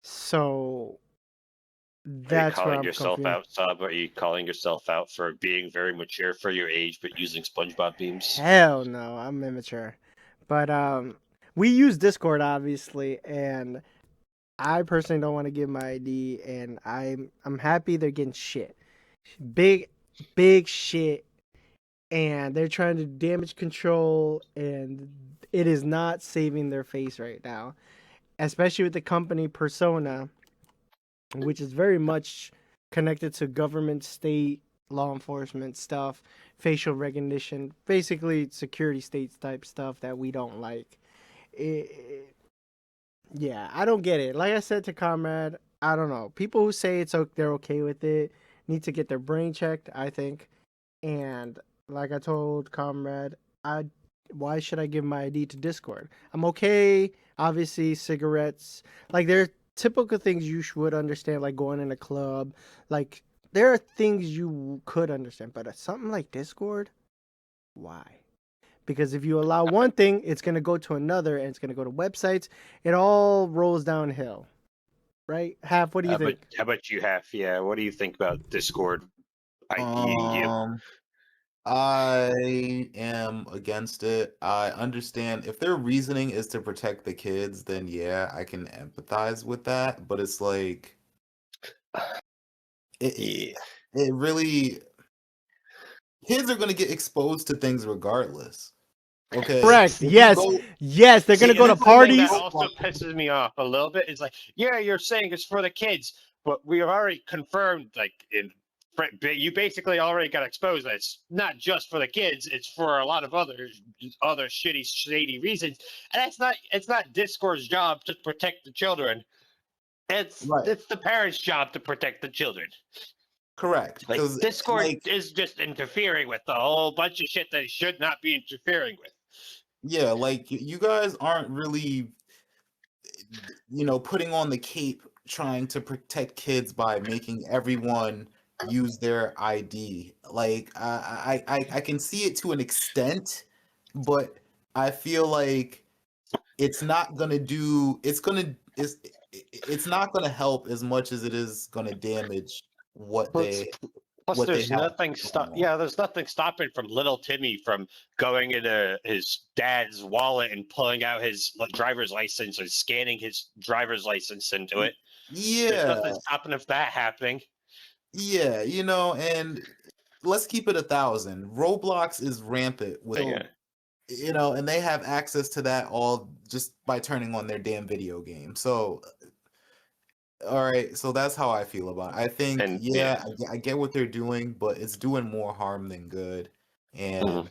So that's where I'm confused. Sob? Are you calling yourself out for being very mature for your age, but using SpongeBob memes? Hell no, I'm immature. But we use Discord, obviously, and I personally don't want to give my ID, and I'm happy they're getting shit. Big shit. And they're trying to damage control, and it is not saving their face right now. Especially with the company Persona, which is very much connected to government, state, law enforcement stuff, facial recognition, basically security states type stuff that we don't like. Yeah, I don't get it. Like I said to Comrade, I don't know. People who say they're okay with it, need to get their brain checked, I think. And like I told Comrade, why should I give my ID to Discord? I'm okay. Obviously, cigarettes. Like, there are typical things you should understand, like going in a club. Like, there are things you could understand. But something like Discord, why? Because if you allow one thing, it's going to go to another, and it's going to go to websites. It all rolls downhill. Right? Half, what do you think? How about you, Half? Yeah, what do you think about Discord IDing you? I am against it. I understand if their reasoning is to protect the kids, then yeah, I can empathize with that. But it's like it really kids are gonna get exposed to things regardless. Okay. Correct. Yes. Yes, they're going to go to this is the thing parties. that also pisses me off a little bit. Is like, yeah, you're saying it's for the kids, but we have already confirmed, like, you basically already got exposed that it's not just for the kids; it's for a lot of other shady reasons. And it's not Discord's job to protect the children. It's the parents' job to protect the children. Correct. Like, Discord is just interfering with a whole bunch of shit that it should not be interfering with. Yeah, like you guys aren't really, putting on the cape trying to protect kids by making everyone use their ID. Like I can see it to an extent, but I feel like it's not gonna it's not gonna help as much as it is gonna damage what they. Plus, there's nothing there's nothing stopping from little Timmy from going into his dad's wallet and pulling out his driver's license and scanning his driver's license into it. Yeah, there's nothing stopping of that happening. Yeah, and let's keep it 1,000. Roblox is rampant with, and they have access to that all just by turning on their damn video game. So, all right, so that's how I feel about it. I think, I get what they're doing, but it's doing more harm than good, and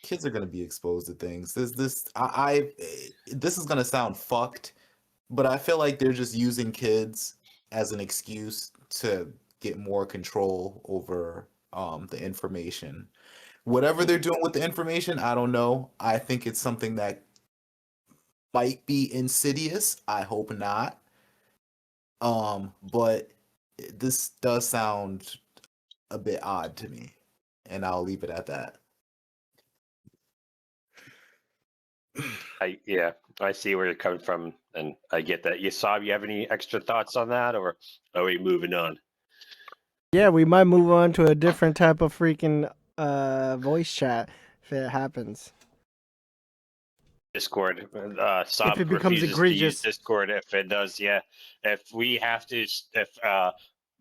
kids are gonna be exposed to things. This is gonna sound fucked, but I feel like they're just using kids as an excuse to get more control over the information. Whatever they're doing with the information, I don't know. I think it's something that might be insidious. I hope not. But this does sound a bit odd to me, and I'll leave it at that. I see where you're coming from, and I get that. You have any extra thoughts on that, or are we moving on? Yeah, we might move on to a different type of freaking voice chat if it happens. Discord. If it becomes egregious. Discord, if it does, yeah. If we have to, if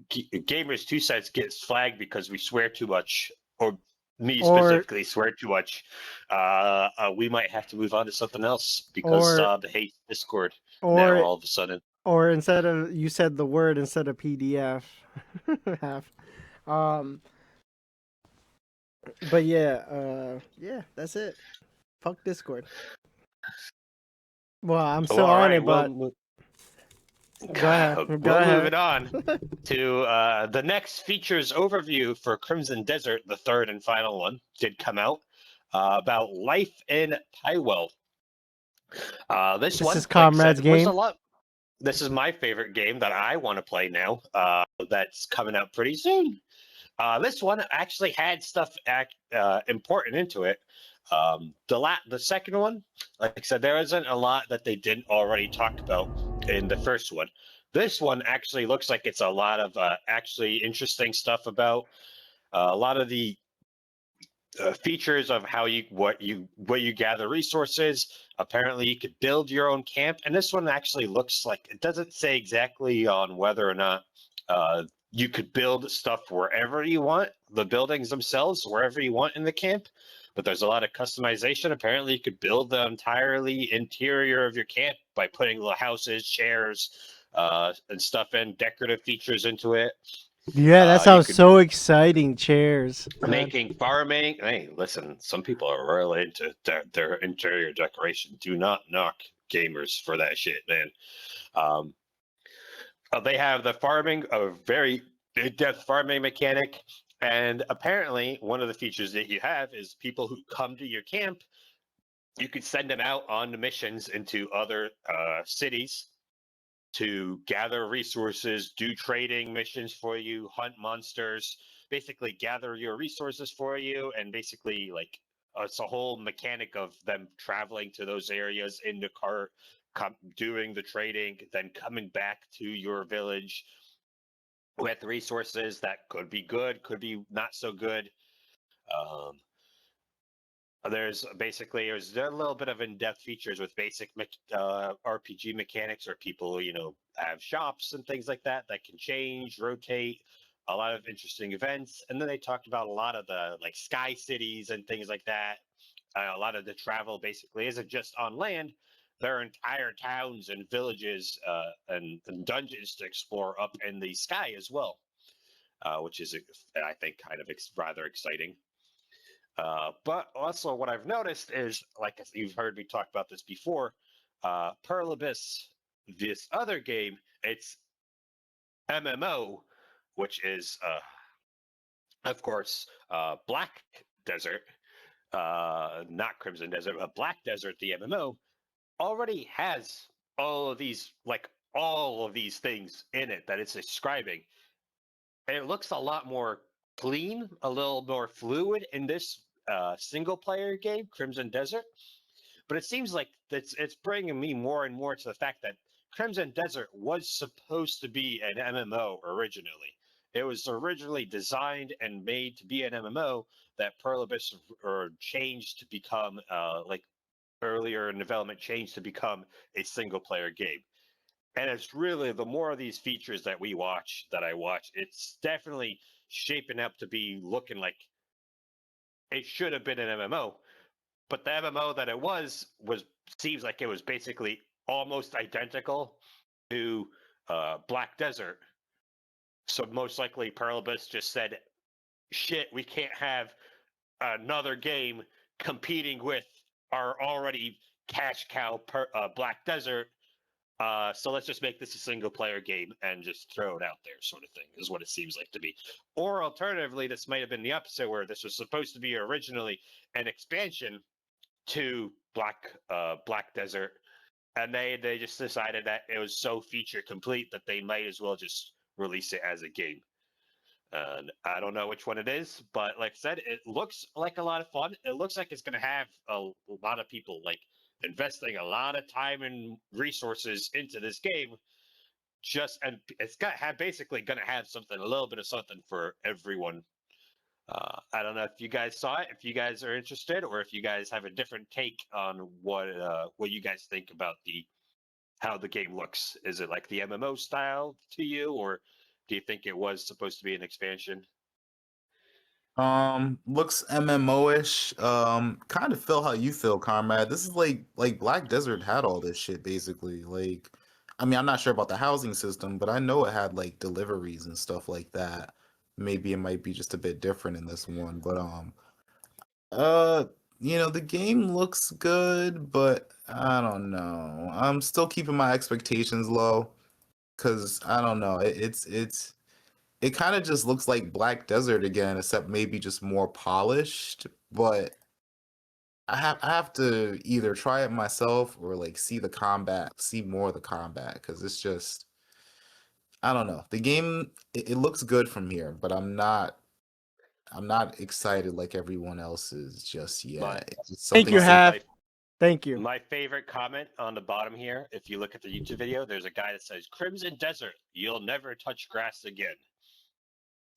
Gamers 2 Sides gets flagged because we swear too much, or me specifically swear too much, we might have to move on to something else because they hate Discord now all of a sudden. Or you said the word instead of PDF. But yeah, that's it. Fuck Discord. Well, I'm still on it, but go ahead. Moving on to the next features overview for Crimson Desert. The third and final one did come out about life in Pywel. This is Comrade's game. This is my favorite game that I want to play now. That's coming out pretty soon. This one actually had stuff important into it. The second one, like I said, there isn't a lot that they didn't already talk about in the first one. This one actually looks like it's a lot of actually interesting stuff about a lot of the features of how what you gather resources. Apparently, you could build your own camp, and this one actually looks like it doesn't say exactly on whether or not you could build stuff wherever you want, the buildings themselves wherever you want in the camp. But there's a lot of customization. Apparently, you could build the entirely interior of your camp by putting little houses, chairs, and stuff in, decorative features into it. Yeah, that sounds so exciting. Chairs. Making farming. Hey, listen, some people are really into their interior decoration. Do not knock gamers for that shit, man. They have the farming, a very in-depth farming mechanic. And apparently, one of the features that you have is people who come to your camp, you could send them out on missions into other cities to gather resources, do trading missions for you, hunt monsters, basically gather your resources for you, and basically like it's a whole mechanic of them traveling to those areas in the cart, doing the trading, then coming back to your village with resources that could be good, could be not so good. Um, there's a little bit of in-depth features with basic RPG mechanics, or people, have shops and things like that can change, rotate. A lot of interesting events, and then they talked about a lot of the like sky cities and things like that. A lot of the travel basically isn't just on land. There are entire towns and villages and dungeons to explore up in the sky as well, which is, I think, kind of rather exciting. But also, what I've noticed is, like you've heard me talk about this before, Pearl Abyss, this other game, it's MMO, which is, of course, Black Desert, not Crimson Desert, but Black Desert, the MMO, already has all of these things in it that it's describing. And it looks a lot more clean, a little more fluid in this single player game, Crimson Desert. But it seems like it's bringing me more and more to the fact that Crimson Desert was supposed to be an MMO originally. It was originally designed and made to be an MMO that Pearl Abyss changed to become, like earlier in development, changed to become a single player game. And it's really, the more of these features that I watch, it's definitely shaping up to be looking like it should have been an MMO. But the MMO that it was seems like it was basically almost identical to Black Desert. So most likely Pearl Abyss just said, shit, we can't have another game competing with our already cash cow Black Desert. So let's just make this a single player game and just throw it out there, sort of thing, is what it seems like to me. Or alternatively, this might have been the opposite, where this was supposed to be originally an expansion to Black Desert, and they just decided that it was so feature complete that they might as well just release it as a game. And I don't know which one it is, but like I said, it looks like a lot of fun. It looks like it's going to have a lot of people like investing a lot of time and resources into this game. And it's basically going to have something, a little bit of something for everyone. I don't know if you guys saw it, if you guys are interested, or if you guys have a different take on what you guys think about how the game looks. Is it like the MMO style to you, or do you think it was supposed to be an expansion? Looks MMO-ish. Kind of feel how you feel, Comrade. This is like Black Desert had all this shit basically. Like, I mean, I'm not sure about the housing system, but I know it had like deliveries and stuff like that. Maybe it might be just a bit different in this one, but uh, the game looks good, but I don't know. I'm still keeping my expectations low because I don't know. It kind of just looks like Black Desert again, except maybe just more polished. But I have to either try it myself or like see more of the combat, because it's just, I don't know. The game, it looks good from here, but I'm not excited like everyone else is just yet. It's just Thank something you, seems Half. Thank you. My favorite comment on the bottom here, if you look at the YouTube video, there's a guy that says, "Crimson Desert, you'll never touch grass again."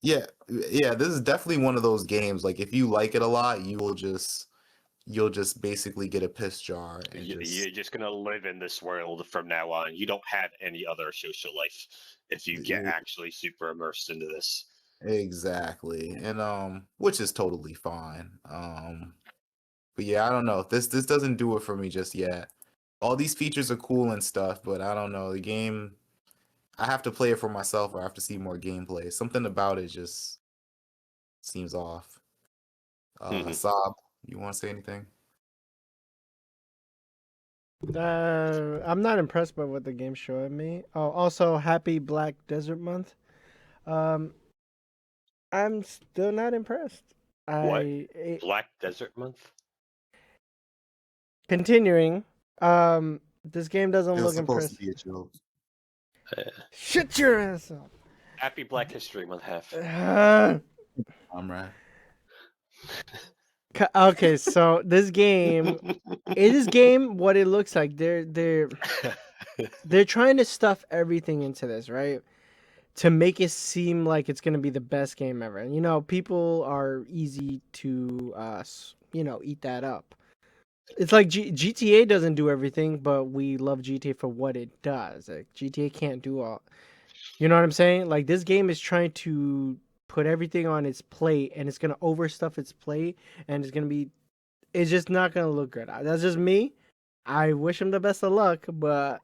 Yeah, yeah, this is definitely one of those games. Like, if you like it a lot, you'll just basically get a piss jar and You're just gonna live in this world from now on. You don't have any other social life if you get yeah, actually super immersed into this. exactly. And which is totally fine. But yeah, I don't know. This doesn't do it for me just yet. All these features are cool and stuff, but I don't know. The game, I have to play it for myself, or I have to see more gameplay. Something about it just seems off. Mhm. Sob, you want to say anything? I'm not impressed by what the game's showing me. Oh, also, happy Black Desert Month. I'm still not impressed. What? I Black Desert Month? continuing. This game doesn't It was look supposed to impressive. be a joke. Shut your ass up. Happy Black History Month, Half. Comrade. Okay, so this game, what it looks like, they're trying to stuff everything into this, right? To make it seem like it's gonna be the best game ever. And people are easy to eat that up. It's like GTA doesn't do everything, but we love GTA for what it does. Like, GTA can't do all. You know what I'm saying? Like, this game is trying to put everything on its plate, and it's gonna overstuff its plate, and it's just not gonna look good. That's just me. I wish him the best of luck, but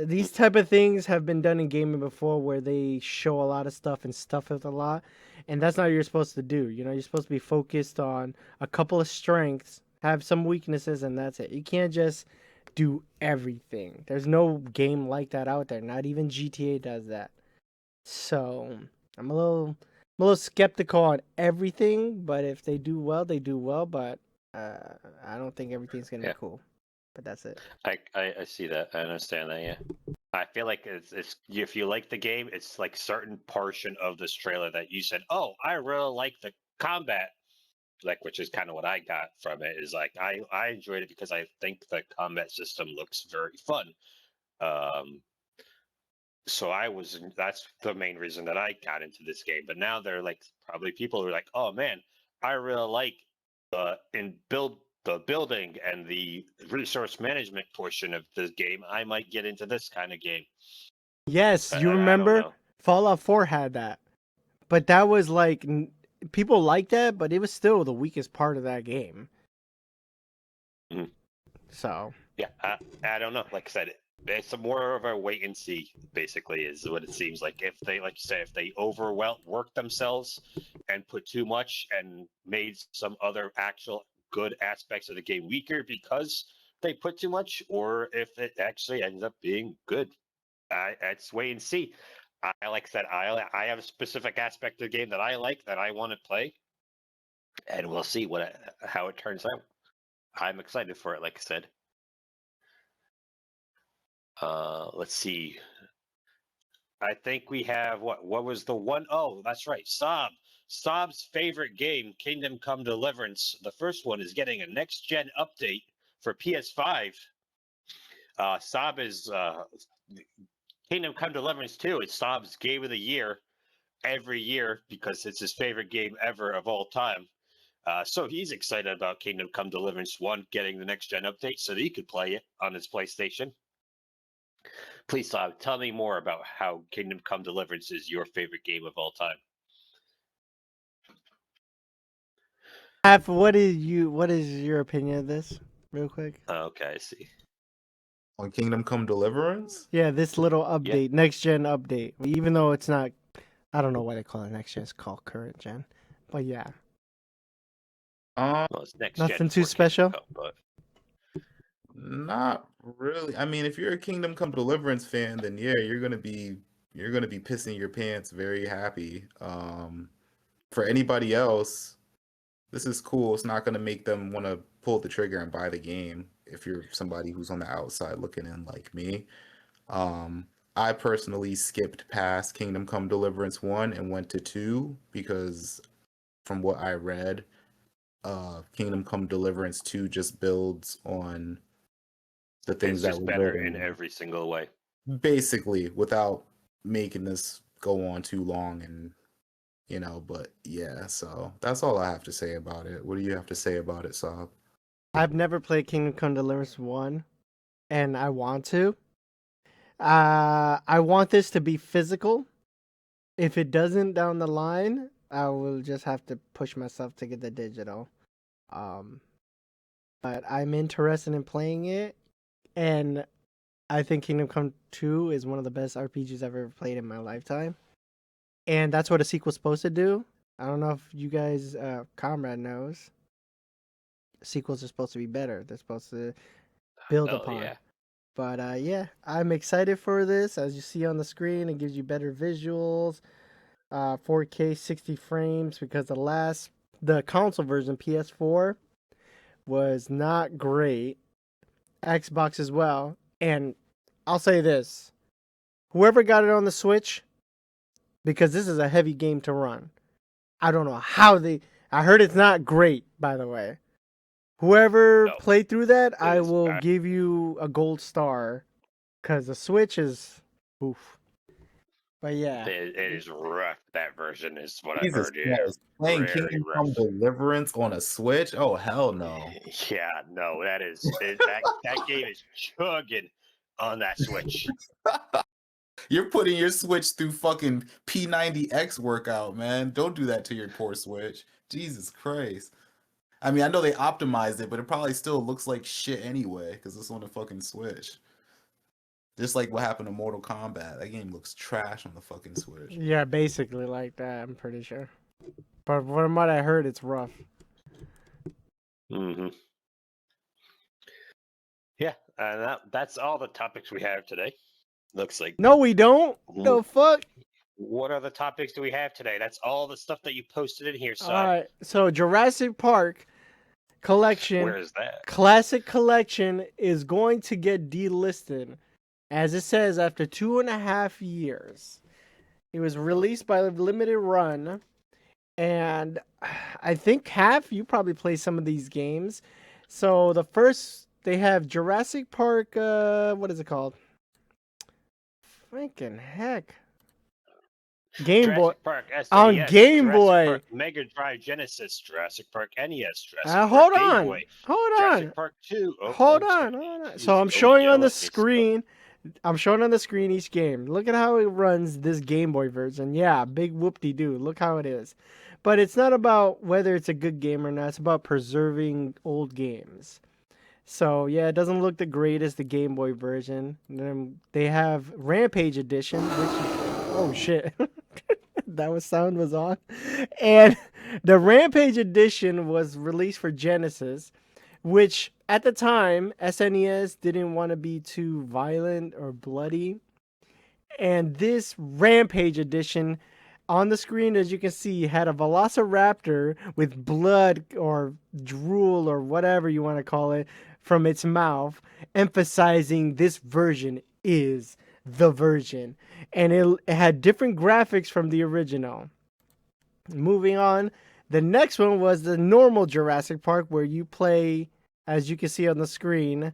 these type of things have been done in gaming before, where they show a lot of stuff and stuff it a lot, and that's not what you're supposed to do. You're supposed to be focused on a couple of strengths, have some weaknesses, and that's it. You can't just do everything. There's no game like that out there. Not even GTA does that. So I'm a little skeptical on everything, but if they do well, they do well. But I don't think everything's gonna be cool. But that's it. I see that. I understand that. Yeah, I feel like it's if you like the game, it's like certain portion of this trailer that you said, "Oh, I really like the combat," like, which is kind of what I got from it. Is like I enjoyed it because I think the combat system looks very fun. So that's the main reason that I got into this game. But now they're like probably people who are like, "Oh man, I really like the building and the resource management portion of this game. I might get into this kind of game." Yes, you I don't remember know. Fallout 4 had that. But that was like people liked that, but it was still the weakest part of that game. Mhm. So, Yeah, I don't know. Like I said, it's more of a wait and see. Basically, is what it seems like. If they, like you say, if they work themselves and put too much and made some other actual good aspects of the game weaker because they put too much, or if it actually ends up being good, it's wait and see. Like I said, I have a specific aspect of the game that I like that I want to play, and we'll see how it turns out. I'm excited for it. Like I said. Let's see. I think we have what was the one? Oh, that's right. Sob's favorite game, Kingdom Come Deliverance. The first one is getting a next gen update for PS5. Sob is Kingdom Come Deliverance 2 is Sob's game of the year every year because it's his favorite game ever of all time. So he's excited about Kingdom Come Deliverance 1 getting the next gen update so that he could play it on his PlayStation. Please, tell me more about how Kingdom Come Deliverance is your favorite game of all time. what is your opinion of this, real quick? Okay, I see. On Kingdom Come Deliverance? Yeah, this little update, next gen update. Even though it's not, I don't know why they call it next gen. It's called current gen. But yeah, Um, Well, it's next nothing gen too for Kingdom special. Come, but not really. I mean, if you're a Kingdom Come Deliverance fan, then yeah, you're gonna be pissing your pants very happy. For anybody else, this is cool. It's not gonna make them want to pull the trigger and buy the game if you're somebody who's on the outside looking in like me. I personally skipped past Kingdom Come Deliverance 1 and went to 2 because from what I read, Kingdom Come Deliverance 2 just builds on the things it's that just were better building in every single way. basically without making this go on too long and but yeah, so that's all I have to say about it. What do you have to say about it, Saab? I've never played Kingdom Come Deliverance 1, and I want to. I want this to be physical. If it doesn't down the line, I will just have to push myself to get the digital. But I'm interested in playing it, and I think Kingdom Come 2 is one of the best RPGs I've ever played in my lifetime. And that's what a sequel's supposed to do. I don't know if you guys, Comrade knows. Sequels are supposed to be better. They're supposed to build upon. Yeah. But yeah, I'm excited for this. As you see on the screen, it gives you better visuals. 4K 60 frames because the console version PS4 was not great. Xbox as well. And I'll say this. Whoever got it on the Switch, because this is a heavy game to run. I don't know how I heard it's not great, by the way. Whoever played through that, I will give you a gold star. Because the Switch is oof. But yeah. It is rough. That version is what I Jesus heard. Yeah, Christ. Playing very Kingdom rough. Come Deliverance on a Switch? Oh, hell no. Yeah, no, that game is chugging on that Switch. You're putting your Switch through fucking P90X workout, man. Don't do that to your poor Switch. Jesus Christ. I mean, I know they optimized it, but it probably still looks like shit anyway, because it's on the fucking Switch. Just like what happened to Mortal Kombat. That game looks trash on the fucking Switch. Yeah, basically like that, I'm pretty sure. But from what I heard, it's rough. Mm-hmm. Yeah, and that's all the topics we have today. Looks like. No, we don't. The fuck? What other topics do we have today? That's all the stuff that you posted in here, son. All right. So Jurassic Park collection. Where is that? Classic collection is going to get delisted, as it says, after 2.5 years. It was released by limited run, and I think you probably play some of these games. So the first, they have Jurassic Park. What is it called? Freaking heck. Game Boy. Park, SNES, on Game Jurassic Boy. Park, Mega Drive, Genesis, Jurassic Park, NES, Jurassic Park, Hold Game on. Boy, Hold Jurassic on. Park 2. Oh, Hold oh, on. sorry. Hold on. Jeez, So I'm don't showing yell on the at me, screen. I'm showing on the screen each game. Look at how it runs this Game Boy version. Yeah, big whoop-de-doo. Look how it is. But it's not about whether it's a good game or not. It's about preserving old games. So, yeah, it doesn't look the greatest, the Game Boy version. And then they have Rampage Edition, which is... Oh, shit. Sound was on. And the Rampage Edition was released for Genesis, which at the time, SNES didn't want to be too violent or bloody. And this Rampage Edition on the screen, as you can see, had a velociraptor with blood or drool or whatever you want to call it from its mouth, emphasizing this version is the version. And it had different graphics from the original. Moving on, the next one was the normal Jurassic Park, where you play, as you can see on the screen.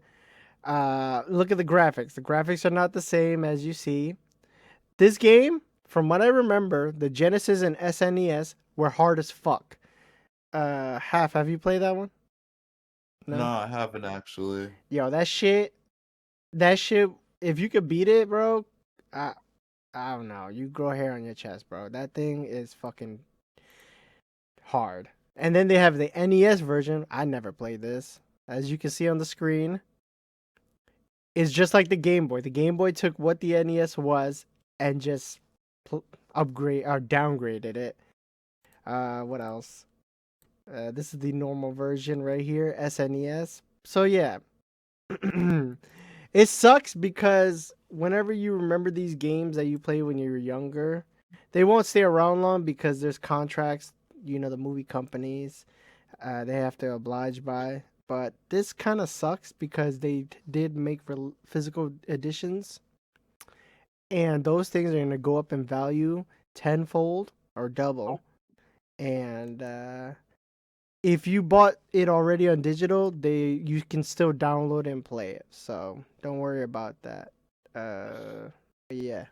Look at the graphics. The graphics are not the same as you see. This game, from what I remember, the Genesis and SNES were hard as fuck. Have you played that one? No, I haven't actually. Yo, that shit, if you could beat it, bro, I don't know. You grow hair on your chest, bro. That thing is fucking hard. And then they have the NES version. I never played this. As you can see on the screen, it's just like the Game Boy. The Game Boy took what the NES was and just upgrade or downgraded it. What else? This is the normal version right here, SNES. So yeah, it sucks because whenever you remember these games that you played when you were younger, they won't stay around long because there's contracts. You know, the movie companies, they have to oblige by. But this kind of sucks because they did make physical editions, and those things are going to go up in value tenfold or double. And if you bought it already on digital, you can still download and play it. So don't worry about that. Yeah,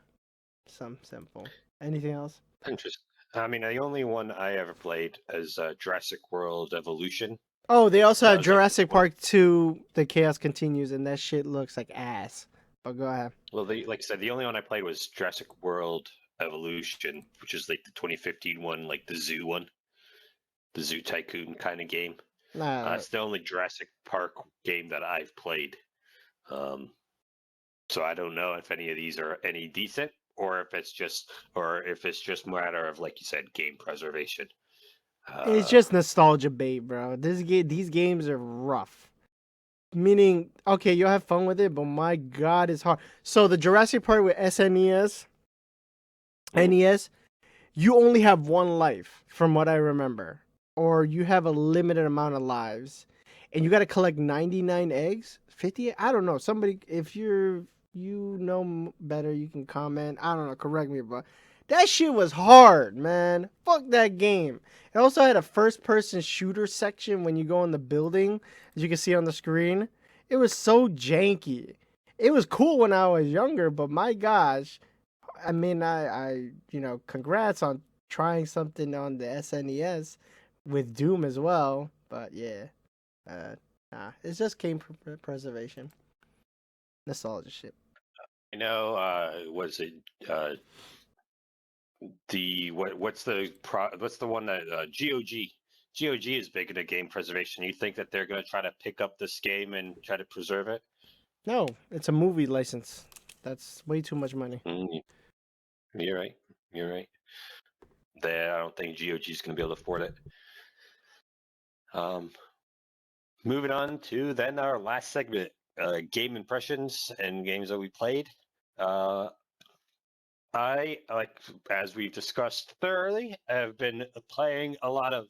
some simple. Anything else? Interesting. I mean, the only one I ever played is Jurassic World Evolution. Oh, they also have was Jurassic Park 2, The Chaos Continues, and that shit looks like ass. But go ahead. Well, like I said, the only one I played was Jurassic World Evolution, which is like the 2015 one, like the zoo one. The Zoo Tycoon kind of game. It's the only Jurassic Park game that I've played. So I don't know if any of these are any decent, or if it's just a matter of, like you said, game preservation. It's just nostalgia bait, bro. These games are rough. Meaning, okay, you'll have fun with it, but my God, it's hard. So the Jurassic Park with SNES, NES, you only have one life, from what I remember, or you have a limited amount of lives, and you got to collect 99 eggs. 50? I don't know. Somebody, if you know better, you can comment. I don't know. Correct me, but that shit was hard, man. Fuck that game. It also had a first-person shooter section when you go in the building, as you can see on the screen. It was so janky. It was cool when I was younger, but my gosh. I mean, congrats on trying something on the SNES with Doom as well. But yeah, it's just game preservation, nostalgia shit. I know. Was it what's the one that GOG? GOG is big into game preservation. You think that they're going to try to pick up this game and try to preserve it? No, it's a movie license. That's way too much money. You're right. You're right. I don't think GOG is going to be able to afford it. Moving on to then our last segment, game impressions and games that we played. I, like, as we've discussed thoroughly, have been playing a lot of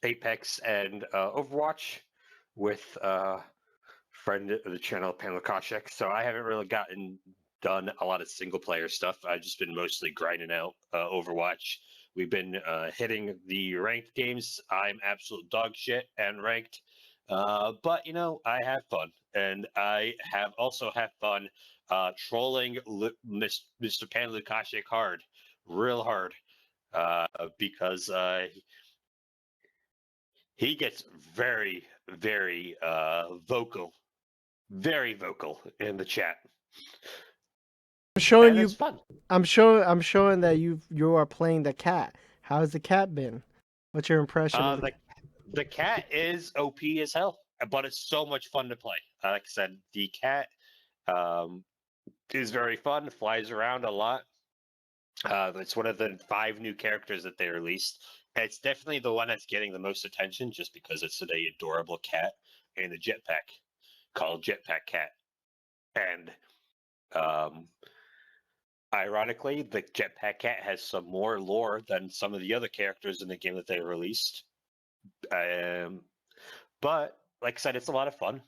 Apex and Overwatch with friend of the channel, Pamela Koshek. So I haven't really done a lot of single player stuff. I've just been mostly grinding out Overwatch. We've been hitting the ranked games. I'm absolute dog shit and ranked. But I have fun, and I have also had fun trolling Mr. Pan Lukashik real hard, because he gets very, very vocal in the chat. I'm showing And you. it's fun. I'm showing that you are playing the cat. How's the cat been? What's your impression of the cat is OP as hell, but it's so much fun to play. Like I said, the cat is very fun, flies around a lot. It's one of the 5 new characters that they released. It's definitely the one that's getting the most attention just because it's an adorable cat in a jetpack called Jetpack Cat. And ironically, the Jetpack Cat has some more lore than some of the other characters in the game that they released. But like I said, it's a lot of fun.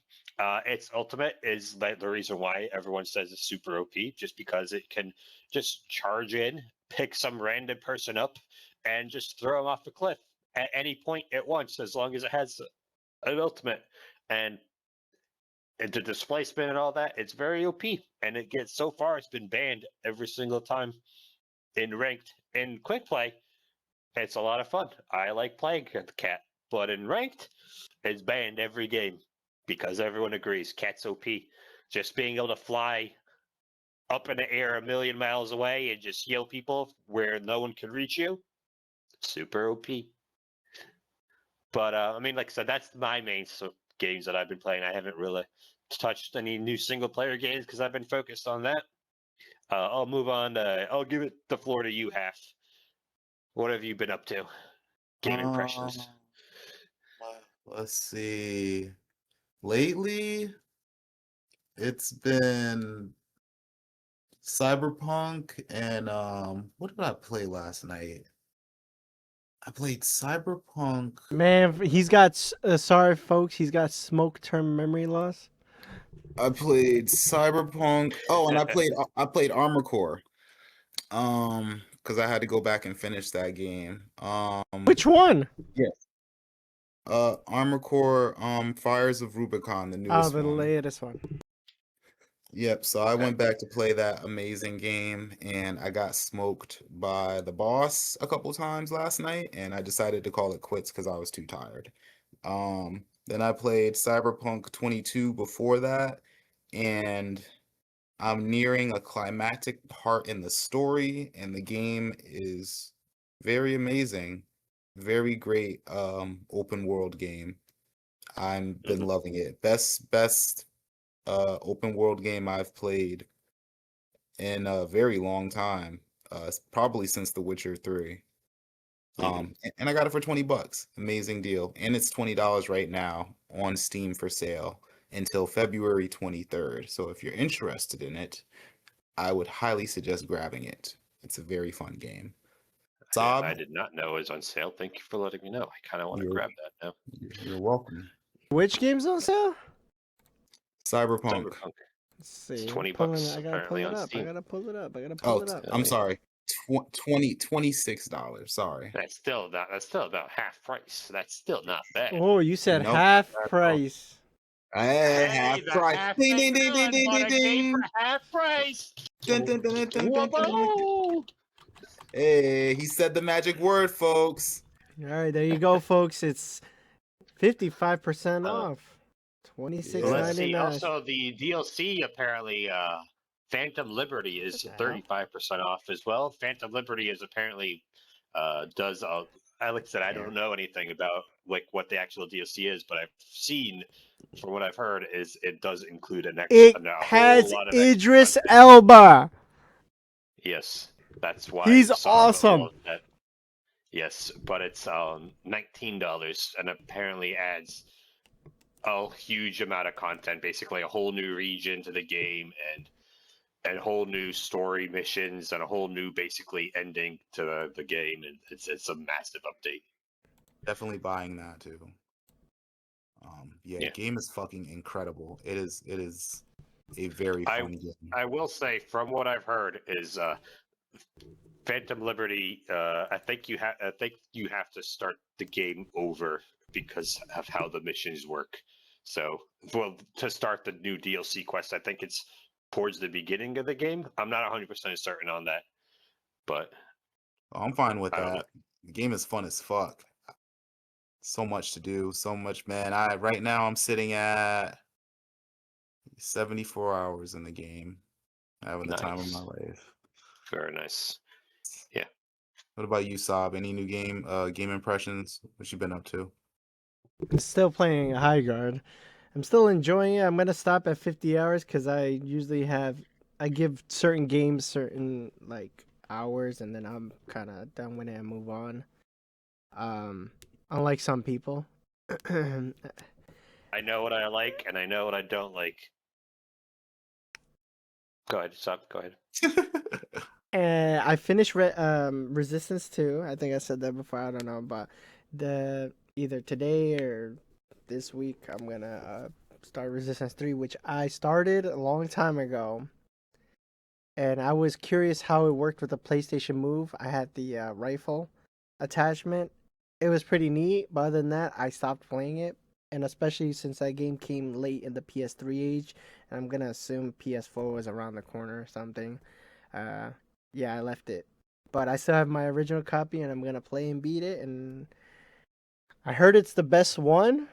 Its ultimate is the reason why everyone says it's super OP, just because it can just charge in, pick some random person up, and just throw them off the cliff at any point it wants, as long as it has an ultimate. And into displacement and all that, it's very OP. And so far, it's been banned every single time in ranked. In quick play, it's a lot of fun. I like playing the cat, but in ranked, it's banned every game because everyone agrees cat's OP. Just being able to fly up in the air 1,000,000 miles away and just heal people where no one can reach you, super OP. But I mean, like I said, that's my main games that I've been playing. I haven't really touched any new single player games because I've been focused on that. I'll move on. I'll give it the floor to you, Half. What have you been up to? Game impressions. Let's see. Lately, it's been Cyberpunk and what did I play last night? I played Cyberpunk. Man, he's got sorry folks, he's got smoke-term memory loss. I played Cyberpunk. Oh, and I played Armor Core. Because I had to go back and finish that game. Which one? Yes. Armor Core, Fires of Rubicon, the Oh, newest the one. latest one. Yep, so I went back to play that amazing game, and I got smoked by the boss a couple times last night, and I decided to call it quits because I was too tired. Then I played Cyberpunk 22 before that, and I'm nearing a climactic part in the story, and the game is very amazing. Very great open world game. I've been loving it. Best open world game I've played in a very long time. Probably since The Witcher 3. And I got it for $20. Amazing deal. And it's $20 right now on Steam for sale until February 23rd. So if you're interested in it, I would highly suggest grabbing it. It's a very fun game. Sob, I did not know it was on sale. Thank you for letting me know. I kind of want to You're- grab that now. you're welcome. Which game's on sale? Cyberpunk. Cyberpunk. Let's see. $20 I gotta apparently pull it on up. I Steam. gotta pull it up. Oh, it up. I'm sorry. $26. Sorry. That's still about half price. That's still not bad. Oh, you said Nope. half That's all. price. Hey, half the price. half Ding, ain't ding, ding, ding, good, ding, but ding, a game ding. for half price. Dun, dun, dun, dun, dun, dun, dun, dun. Whoa! Hey, he said the magic word, folks. All right, there you go, folks. It's 55% off. Yeah. Let's see. $26.99. Also, the DLC apparently, Phantom Liberty is What the hell? 35% off as well. Phantom Liberty is apparently does. Like I said, I don't know anything about like what the actual DLC is, but I've seen, from what I've heard, is it does include It a has whole lot of extra Idris content. Elba. Yes, that's why He's Saab awesome. was that. Yes, but it's $19 and apparently adds a huge amount of content, basically a whole new region to the game and whole new story missions and a whole new basically ending to the game, and it's a massive update. Definitely buying that too. Yeah. Game is fucking incredible. It is a very fun game. I will say, from what I've heard, is Phantom Liberty. I think you have to start the game over because of how the missions work. So, well, to start the new DLC quest, I think it's towards the beginning of the game. I'm not 100% certain on that, but I'm fine with I don't know. that. The game is fun as fuck. So much to do, so much, man. Right now I'm sitting at 74 hours in the game, having the time of my Nice. life. Very nice. What about you, Saab? Any new game impressions? What you been up to? I'm still playing High Guard. I'm still enjoying it. I'm gonna stop at 50 hours because I give certain games certain like hours, and then I'm kind of done with it and move on. Unlike some people. I know what I like and I know what I don't like. Go ahead, stop. Go ahead. And I finished Resistance 2. I think I said that before. I don't know, but either today or this week I'm gonna start Resistance 3, which I started a long time ago. And I was curious how it worked with the PlayStation Move. I had the rifle attachment. It was pretty neat, but other than that, I stopped playing it. And especially since that game came late in the PS3 age, and I'm gonna assume PS4 was around the corner or something. Yeah, I left it. But I still have my original copy, and I'm gonna play and beat it. And I heard it's the best one,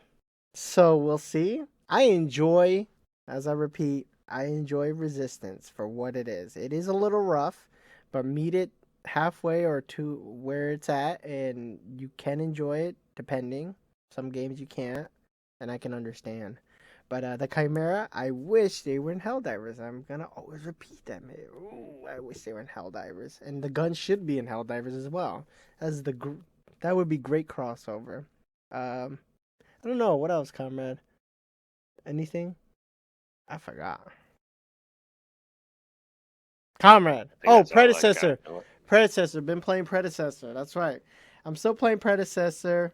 so we'll see. As I repeat, I enjoy Resistance for what it is. It is a little rough, but meet it halfway or to where it's at, and you can enjoy it, depending. Some games you can't, and I can understand. But the Chimera, I wish they were in Helldivers. I'm gonna always repeat that. Ooh, I wish they were in Helldivers, and the gun should be in Helldivers as well. That would be great crossover. I don't know what else, Comrade. Anything? I forgot. Comrade. I think Oh, that's all I got. Predecessor. Predecessor. Been playing Predecessor. That's right. I'm still playing Predecessor.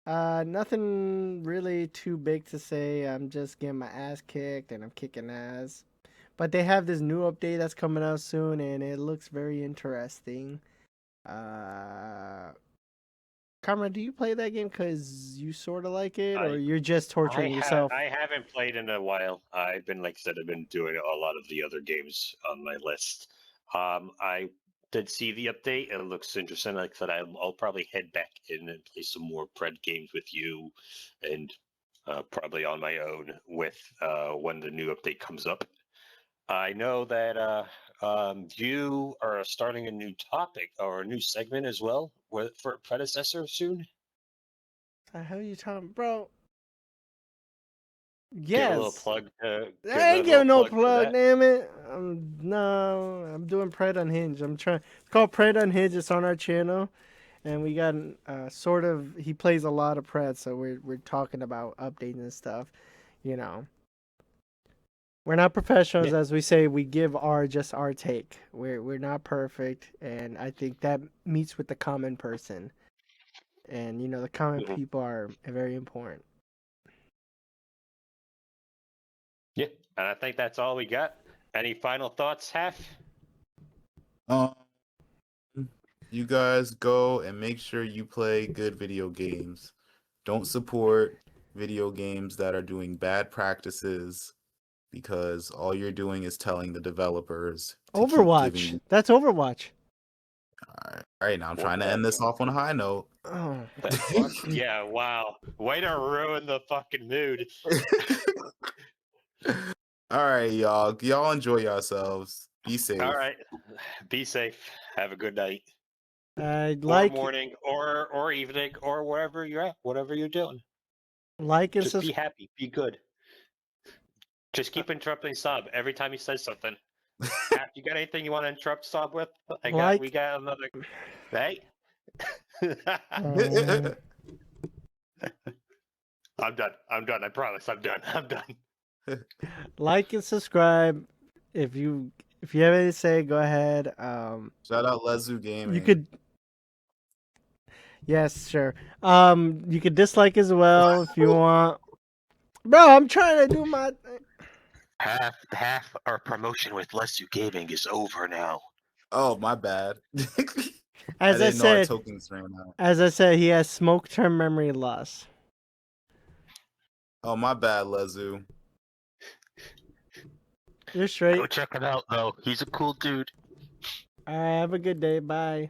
Nothing really too big to say. I'm just getting my ass kicked and I'm kicking ass. But they have this new update that's coming out soon and it looks very interesting. Comrade, do you play that game because you sort of like it, or you're just torturing yourself? I haven't played in a while. I've been, like I said, I've been doing a lot of the other games on my list. I did see the update. It looks interesting. Like I said, I'll probably head back in and play some more Pred games with you, and probably on my own with when the new update comes up. I know that you are starting a new topic or a new segment as well for Predecessor soon. The hell are you talking, bro? Give a little Yes. plug. I ain't giving no plug, damn it. No, I'm doing Pred Unhinged. It's called Pred Unhinged. It's on our channel, and we got sort of. He plays a lot of Pred, so we're talking about updating and stuff, you know. We're not professionals, Yeah. as we say. We give our take. We're not perfect, and I think that meets with the common person. And the common Mhm. people are very important. Yeah, and I think that's all we got. Any final thoughts, Half? You guys go and make sure you play good video games. Don't support video games that are doing bad practices, because all you're doing is telling the developers to keep giving Overwatch. you. That's Overwatch. All right, now I'm What trying to the end this off on a high note. Oh. The fuck? Yeah, wow. Way to ruin the fucking mood. All right, y'all. Y'all enjoy yourselves. Be safe. All right. Be safe. Have a good night. I'd Or like morning, or evening, or wherever you're at, whatever you're doing. and Just be subscribe. happy. Be good. Just keep interrupting Sob every time he says something. Half, you got anything you want to interrupt Sob with? We got another. Hey. I'm done. I promise. I'm done. Like and subscribe. If you have anything to say, go ahead. Shout out Lezu Gaming. You could. Yes, sure. You could dislike as well if you want. Bro, I'm trying to do my. Half our promotion with Lesu Gaming is over now. Oh, my bad. As I didn't know our said, tokens ran out. as I said, he has smoke-term memory loss. Oh, my bad, Lezu. You're straight. Go check him out, though. He's a cool dude. All right, have a good day. Bye.